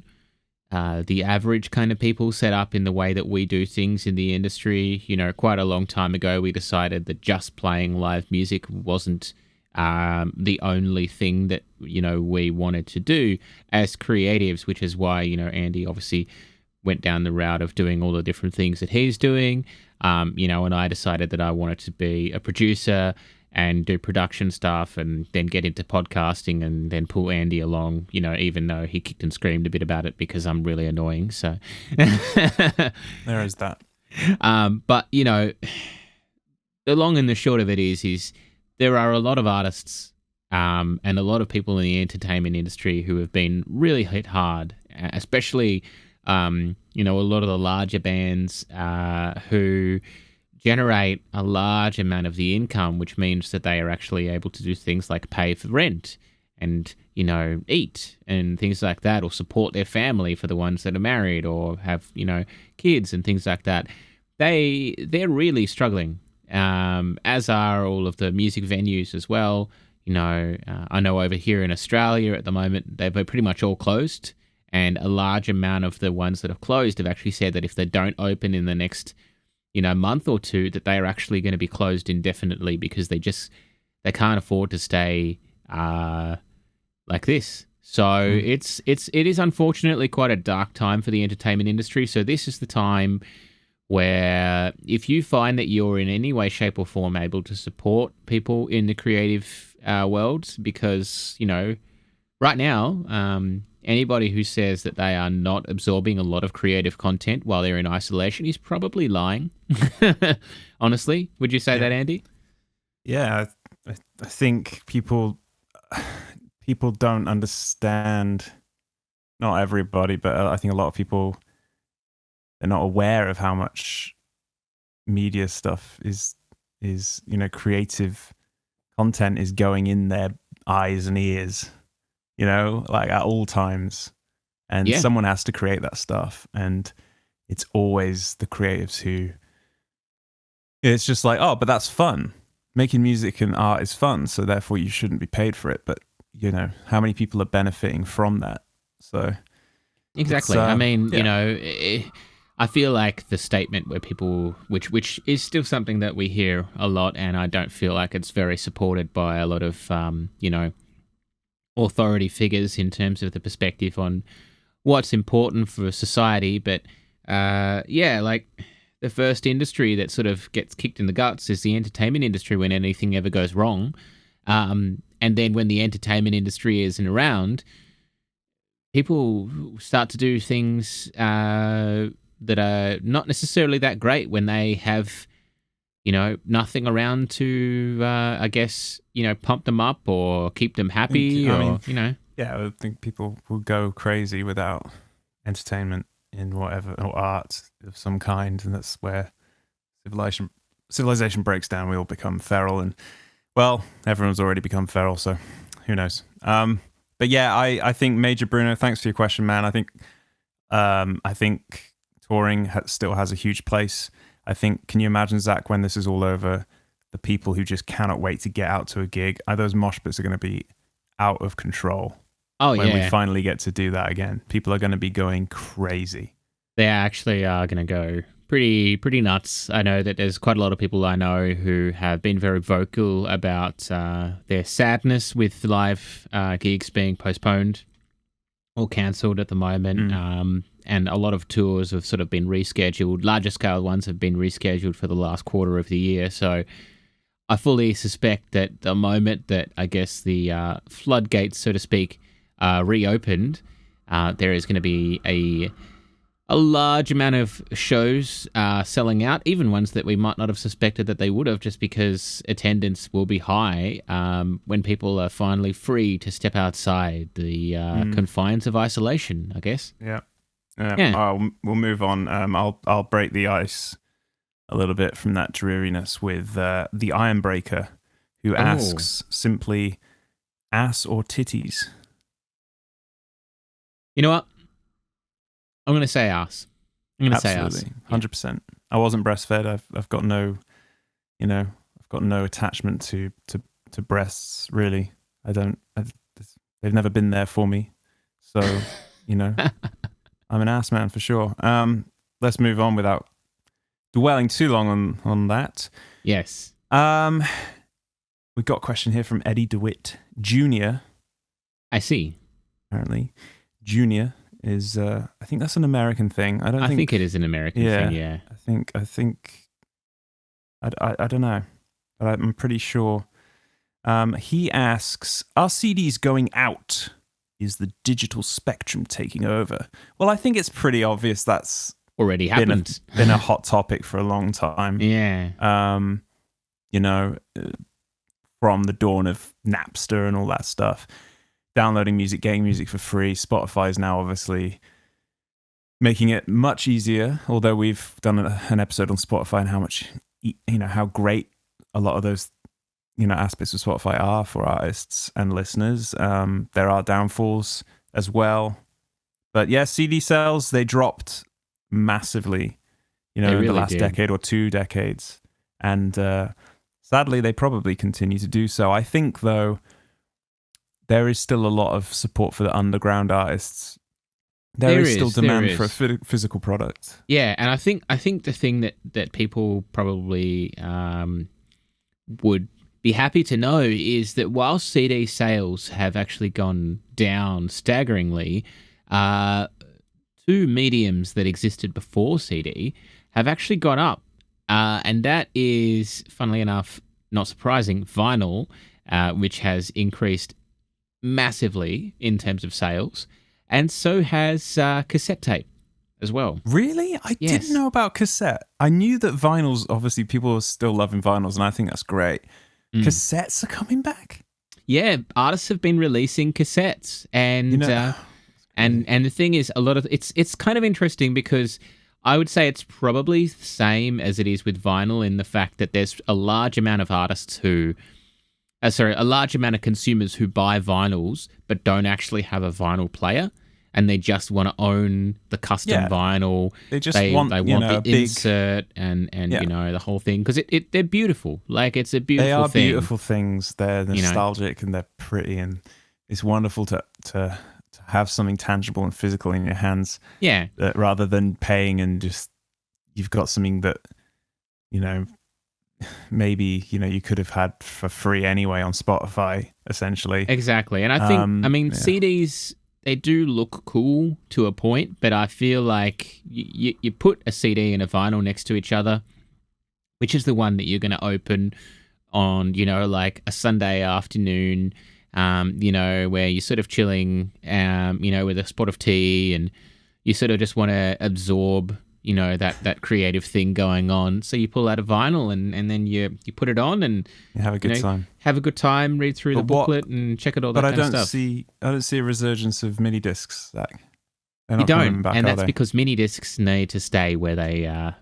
the average kind of people set up in the way that we do things in the industry. Quite a long time ago, we decided that just playing live music wasn't the only thing that, we wanted to do as creatives, which is why, Andy obviously went down the route of doing all the different things that he's doing, and I decided that I wanted to be a producer and do production stuff, and then get into podcasting, and then pull Andy along, even though he kicked and screamed a bit about it because I'm really annoying. So there is that. But, the long and the short of it is there are a lot of artists and a lot of people in the entertainment industry who have been really hit hard especially you know, a lot of the larger bands who generate a large amount of the income, which means that they are actually able to do things like pay for rent and, you know, eat and things like that, or support their family for the ones that are married or have, you know, kids and things like that. They're really struggling, as are all of the music venues as well. You know, I know over here in Australia at the moment, they've pretty much all closed, and a large amount of the ones that have closed have actually said that if they don't open in the next, you know, month or two, that they are actually going to be closed indefinitely because they can't afford to stay like this. So it is unfortunately quite a dark time for the entertainment industry. So this is the time where if you find that you're in any way, shape, or form able to support people in the creative world, because, you know, right now, anybody who says that they are not absorbing a lot of creative content while they're in isolation is probably lying. Honestly, would you say that, Andy? Yeah, I think people don't understand. Not everybody, but I think a lot of people, they're not aware of how much media stuff is you know, creative content is going in their eyes and ears, you know, like at all times. And someone has to create that stuff. And it's always the creatives who, it's just like, oh, but that's fun. Making music and art is fun, so therefore you shouldn't be paid for it. But, you know, how many people are benefiting from that? So exactly. I mean, you know, I feel like the statement where people, which is still something that we hear a lot, and I don't feel like it's very supported by a lot of, you know, authority figures in terms of the perspective on what's important for society. But like the first industry that sort of gets kicked in the guts is the entertainment industry when anything ever goes wrong. And then when the entertainment industry isn't around, people start to do things that are not necessarily that great when they have, you know, nothing around to, I guess, you know, pump them up or keep them happy, I mean, you know. Yeah, I think people will go crazy without entertainment in whatever, or art of some kind, and that's where civilization breaks down. We all become feral, and well, everyone's already become feral, so who knows? But yeah, I think Major Bruno, thanks for your question, man. I think touring still has a huge place. I think, can you imagine, Zach, when this is all over, the people who just cannot wait to get out to a gig, those mosh pits are going to be out of control. Oh, when we finally get to do that again. People are going to be going crazy. They actually are going to go pretty nuts. I know that there's quite a lot of people I know who have been very vocal about their sadness with live gigs being postponed or cancelled at the moment. And a lot of tours have sort of been rescheduled. Larger scale ones have been rescheduled for the last quarter of the year. So I fully suspect that the moment that, I guess, the floodgates, so to speak, reopened, there is going to be a large amount of shows selling out, even ones that we might not have suspected that they would have, just because attendance will be high when people are finally free to step outside the confines of isolation, I guess. Yeah. We'll move on. I'll break the ice a little bit from that dreariness with the Ironbreaker, who asks simply, ass or titties? You know what? I'm going to say ass. I'm going to say ass. 100%. I wasn't breastfed. I've got no, you know, I've got no attachment to breasts, really. They've never been there for me. So, you know, I'm an ass man for sure. Let's move on without dwelling too long on that. Yes. We got a question here from Eddie DeWitt Jr. I see. Apparently, Junior is I think that's an American thing. I think it is an American thing. Yeah. I think I don't know, but I'm pretty sure. He asks, are CDs going out? Is the digital spectrum taking over? Well, I think it's pretty obvious that's already happened. Been a hot topic for a long time. Yeah. You know, from the dawn of Napster and all that stuff. downloading music, getting music for free. Spotify is now obviously making it much easier, although we've done an episode on Spotify and how much, how great a lot of those, aspects of Spotify are for artists and listeners. There are downfalls as well. But yeah, CD sales, they dropped massively, in really the last did. decade or 2 decades. And sadly, they probably continue to do so. I think, though, there is still a lot of support for the underground artists. There is still demand for a physical product. Yeah, and I think the thing that people probably would be happy to know is that while CD sales have actually gone down staggeringly, 2 mediums that existed before CD have actually gone up, and that is, funnily enough, not surprising, vinyl, which has increased massively in terms of sales. And so has cassette tape as well. Really? I didn't know about cassette. I knew that vinyls, obviously, people are still loving vinyls, and I think that's great. Cassettes are coming back? Yeah, artists have been releasing cassettes, and and the thing is, a lot of it's kind of interesting because I would say it's probably the same as it is with vinyl in the fact that there's a large amount of artists a large amount of consumers who buy vinyls but don't actually have a vinyl player, and they just want to own the custom vinyl. They just want the big insert and the whole thing because they're beautiful. Like, it's a beautiful thing. They are beautiful things. They're nostalgic and they're pretty, and it's wonderful to have something tangible and physical in your hands. Yeah. Rather than paying and just you've got something that maybe you could have had for free anyway on Spotify, essentially. Exactly. And I think CDs, they do look cool to a point, but I feel like you put a CD and a vinyl next to each other, which is the one that you're going to open on like a Sunday afternoon, where you're sort of chilling with a spot of tea, and you sort of just want to absorb that creative thing going on. So you pull out a vinyl and then you put it on and you have a good time. Have a good time, read through the booklet and check it all that kind of stuff. I don't see a resurgence of mini discs, Zach. You don't, and that's because mini discs need to stay where they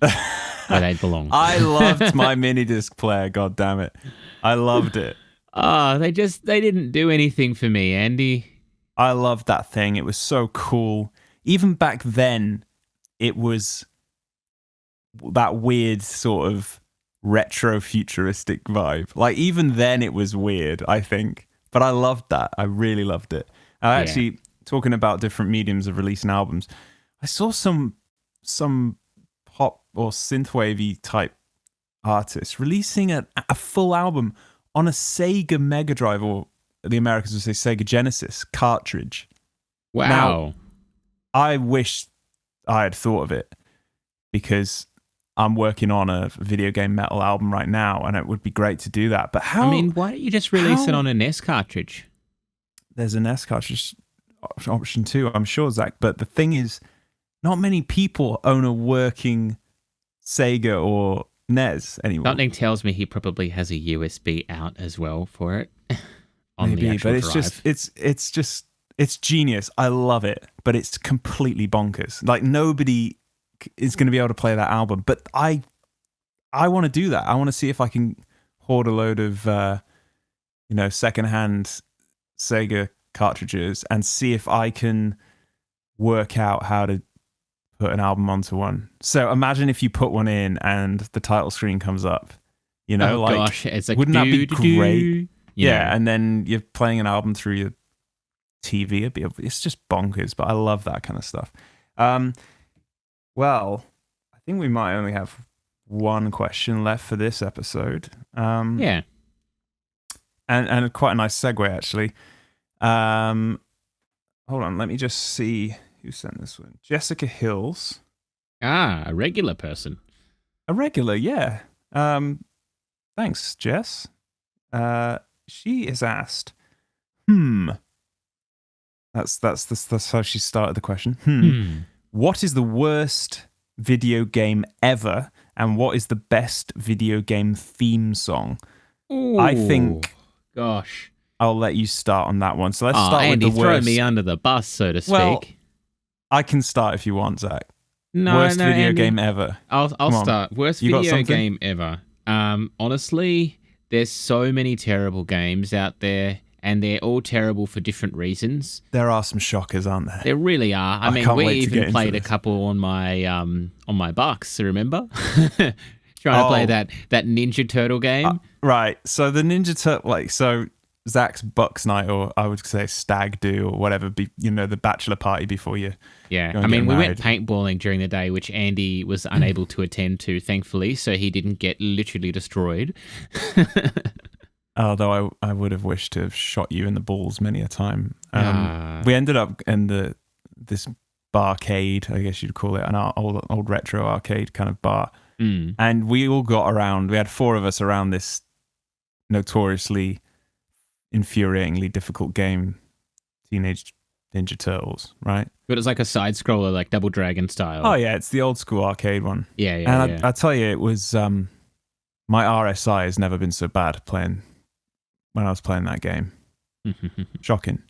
belong. I loved my mini disc player, god damn it. I loved it. They didn't do anything for me, Andy. I loved that thing. It was so cool. Even back then, it was that weird sort of retro futuristic vibe. Like, even then it was weird, I think. But I loved that. I really loved it. Actually, talking about different mediums of releasing albums, I saw some pop or synthwavy type artists releasing a full album on a Sega Mega Drive, or the Americans would say Sega Genesis cartridge. Wow. Now, I wish I had thought of it, because I'm working on a video game metal album right now, and it would be great to do that. But how? I mean, why don't you just release it on a NES cartridge? There's a NES cartridge option too, I'm sure, Zach. But the thing is, not many people own a working Sega or NES anymore. Something tells me he probably has a USB out as well for it on Maybe, the actual but it's genius. I love it, but it's completely bonkers. Like, nobody is going to be able to play that album, but I want to do that. I want to see if I can hoard a load of secondhand Sega cartridges and see if I can work out how to put an album onto one. So imagine if you put one in and the title screen comes up. Gosh, it's like, wouldn't that be great? Yeah, and then you're playing an album through your TV. It's just bonkers, but I love that kind of stuff. Well, I think we might only have one question left for this episode. Yeah. And quite a nice segue, actually. Hold on, let me just see who sent this one. Jessica Hills. A regular person. A regular, yeah. Thanks, Jess. She is asked, That's how she started the question. What is the worst video game ever, and what is the best video game theme song? Ooh, I think... Gosh. I'll let you start on that one. So let's Oh, start Andy, with the throw worst. me under the bus, so to speak. Well, I can start if you want, Zach. No, Worst no, video Andy. game ever. I'll Come on. start. Worst You got video something? game ever. Honestly, there's so many terrible games out there, and they're all terrible for different reasons. There are some shockers, aren't there? There really are. I mean, can't we wait to get even into played a this. couple on my Bucks. Remember? Trying to play Oh. that Ninja Turtle game. Right. So the Ninja Turtle, so Zach's Bucks night, or I would say stag do, or whatever, the bachelor party before you. Yeah, go I and mean, get we went married. paintballing during the day, which Andy was unable to attend to, thankfully, so he didn't get literally destroyed. Although I would have wished to have shot you in the balls many a time. Ah. We ended up in this barcade, I guess you'd call it, an old retro arcade kind of bar. Mm. And we all got around. We had 4 of us around this notoriously, infuriatingly difficult game, Teenage Ninja Turtles, right? But it's like a side scroller, like Double Dragon style. Oh yeah, it's the old school arcade one. yeah, yeah. And yeah. I tell you, it was my RSI has never been so bad playing when I was playing that game. Shocking.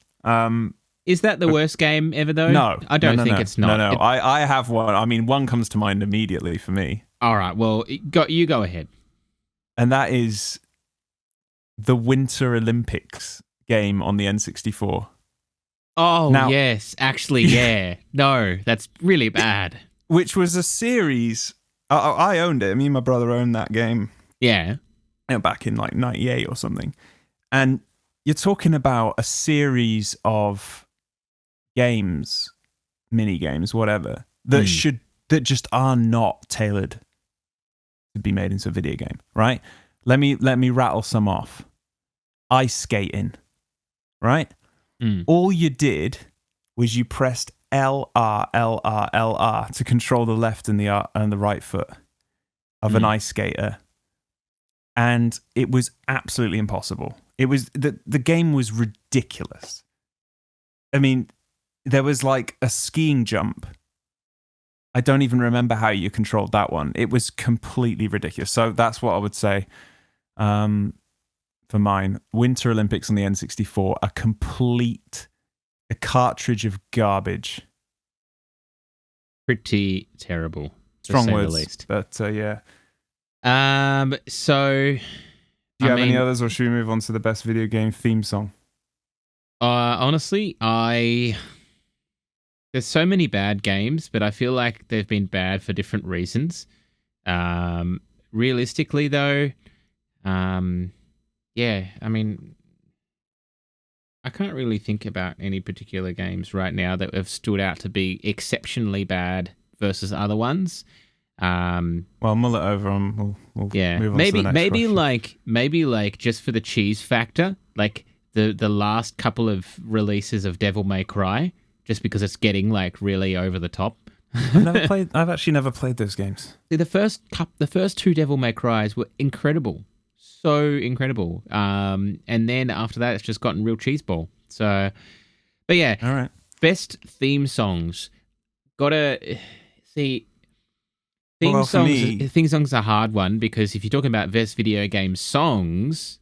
Is that the worst game ever, though? No, I don't no, think no. it's not. No. I have one. I mean, one comes to mind immediately for me, All right, well, you go ahead. and that is the Winter Olympics game on the N64. Oh, Now- yes, actually, yeah. No, that's really bad. Which was a series. I owned it. Me and my brother owned that game Yeah. back in like 98 or something. And you're talking about a series of games, mini games, whatever, that just are not tailored to be made into a video game, right? Let me rattle some off. Ice skating, right? Mm. All you did was you pressed LR, LR, LR to control the left and the right foot of an ice skater. And it was absolutely impossible. It was the game was ridiculous. I mean, there was like a skiing jump. I don't even remember how you controlled that one. It was completely ridiculous. So that's what I would say for mine. Winter Olympics on the N64, a cartridge of garbage. Pretty terrible. to Strong say the words, least. but yeah. So, Do you have any others, or should we move on to the best video game theme song? honestly, there's so many bad games, but I feel like they've been bad for different reasons. Realistically, though, yeah, I mean, I can't really think about any particular games right now that have stood out to be exceptionally bad versus other ones. Well, mull it over and we'll Yeah, move on to the next question. maybe like just for the cheese factor, like the last couple of releases of Devil May Cry, just because it's getting like really over the top. I've actually never played those games. See, the first 2 Devil May Cries were incredible, so incredible. And then after that, it's just gotten real cheeseball. So, but yeah, All right. best theme songs. Gotta see. Well, for me- Theme songs are a hard one because if you're talking about best video game songs,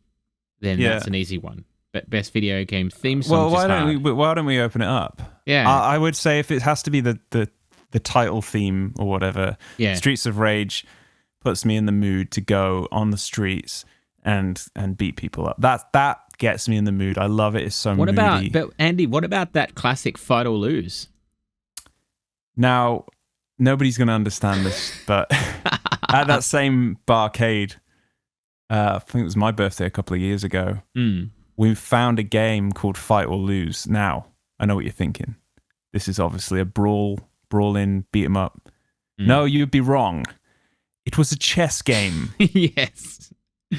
then Yeah. that's an easy one. But best video game theme songs Well, is hard. why don't we open it up? Yeah. I would say if it has to be the title theme or whatever, Yeah. Streets of Rage puts me in the mood to go on the streets and beat people up. That gets me in the mood. I love it. It's so What moody. about, but Andy, what about that classic Fight or Lose? Now, nobody's going to understand this, but at that same barcade, I think it was my birthday a couple of years ago, we found a game called Fight or Lose. Now, I know what you're thinking. This is obviously a brawl-in, beat 'em up. No, you'd be wrong. It was a chess game. Yes.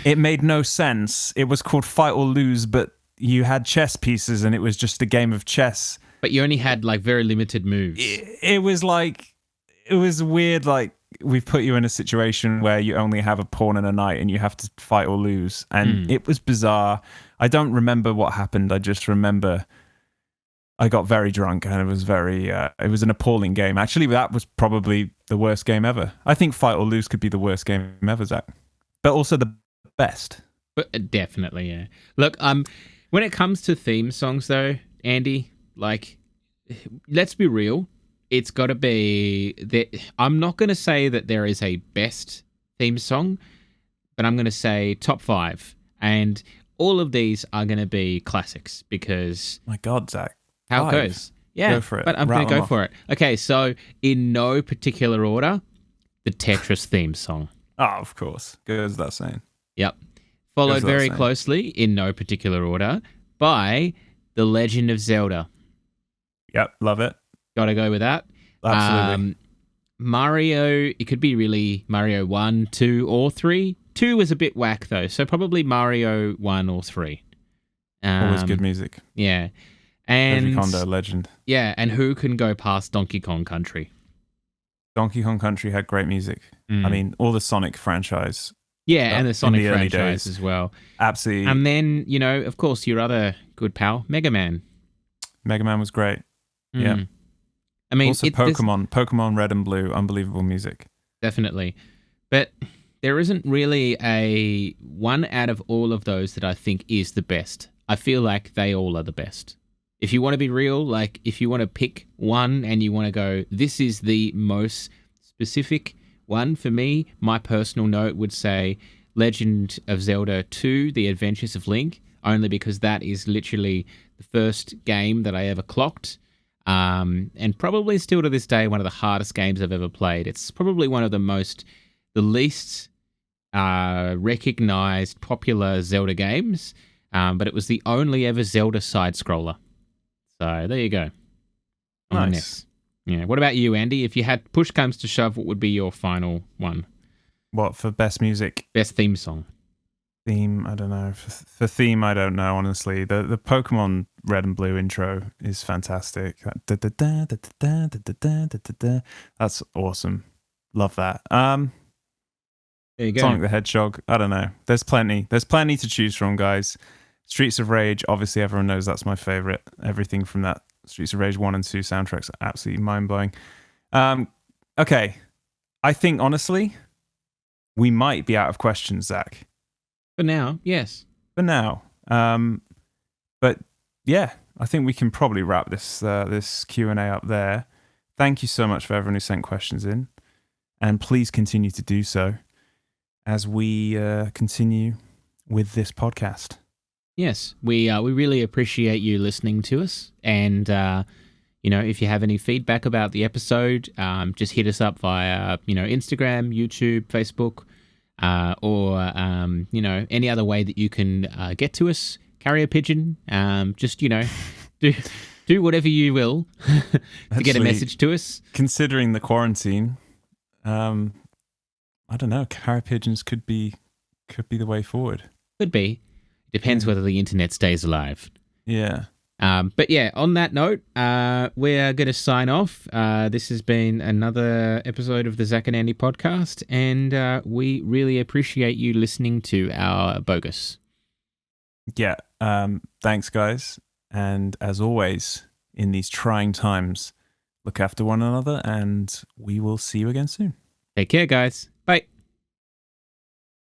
It made no sense. It was called Fight or Lose, but you had chess pieces and it was just a game of chess. But you only had like very limited moves. It was weird, like we've put you in a situation where you only have a pawn and a knight and you have to fight or lose. And it was bizarre. I don't remember what happened. I just remember I got very drunk and it was it was an appalling game. Actually, that was probably the worst game ever. I think Fight or Lose could be the worst game ever, Zach. But also the best. But definitely, yeah. Look, When it comes to theme songs, though, Andy, like, let's be real. It's got to be that. I'm not going to say that there is a best theme song, but I'm going to say top 5. And all of these are going to be classics because My God, Zach. how it 5? goes. Yeah, Go for it. but I'm going Rattle to them go off. for it. Okay, so in no particular order, the Tetris theme song. Oh, of course. Goes without saying. Yep. Followed without very saying. closely, in no particular order, by The Legend of Zelda. Yep, love it. Got to go with that. Absolutely. Mario, it could be really Mario 1, 2, or 3. 2 was a bit whack, though, so probably Mario 1 or 3. Always good music. Yeah. Koji And Kondo, legend. yeah, and who can go past Donkey Kong Country? Donkey Kong Country had great music. I mean, all the Sonic franchise. Yeah, and the Sonic the early franchise days. as well. Absolutely. And then, of course, your other good pal, Mega Man. Mega Man was great. Yeah. I mean, Also there's- Pokemon Red and Blue, unbelievable music. Definitely. But there isn't really a one out of all of those that I think is the best. I feel like they all are the best. If you want to be real, like if you want to pick one and you want to go, this is the most specific one for me, my personal note would say Legend of Zelda 2, The Adventures of Link, only because that is literally the first game that I ever clocked. And probably still to this day, one of the hardest games I've ever played. It's probably one of the least recognized popular Zelda games, but it was the only ever Zelda side-scroller. So there you go. On the Nice. NES. Yeah. What about you, Andy? If you had push comes to shove, what would be your final one? What, for best music? Best theme song? Theme, I don't know. For theme, I don't know, honestly. The Pokemon Red and Blue intro is fantastic. That's awesome. Love that. There you go. Sonic the Hedgehog, I don't know. There's plenty to choose from, guys. Streets of Rage, obviously everyone knows that's my favorite. Everything from that Streets of Rage 1 and 2 soundtracks are absolutely mind-blowing. Okay. I think, honestly, we might be out of questions, Zach. For now, yes. For now. But yeah, I think we can probably wrap this Q&A up there. Thank you so much for everyone who sent questions in. And please continue to do so as we continue with this podcast. Yes, we really appreciate you listening to us. And, if you have any feedback about the episode, just hit us up via, Instagram, YouTube, Facebook, or, any other way that you can get to us. Carrier pigeon, just, do whatever you will to get a Actually, message to us. Considering the quarantine, I don't know, carrier pigeons could be the way forward. Could be. Depends whether the internet stays alive. Yeah. But yeah, on that note, we're going to sign off. This has been another episode of the Zach and Andy podcast, and we really appreciate you listening to our bogus. Yeah. Thanks, guys. And as always, in these trying times, look after one another, and we will see you again soon. Take care, guys.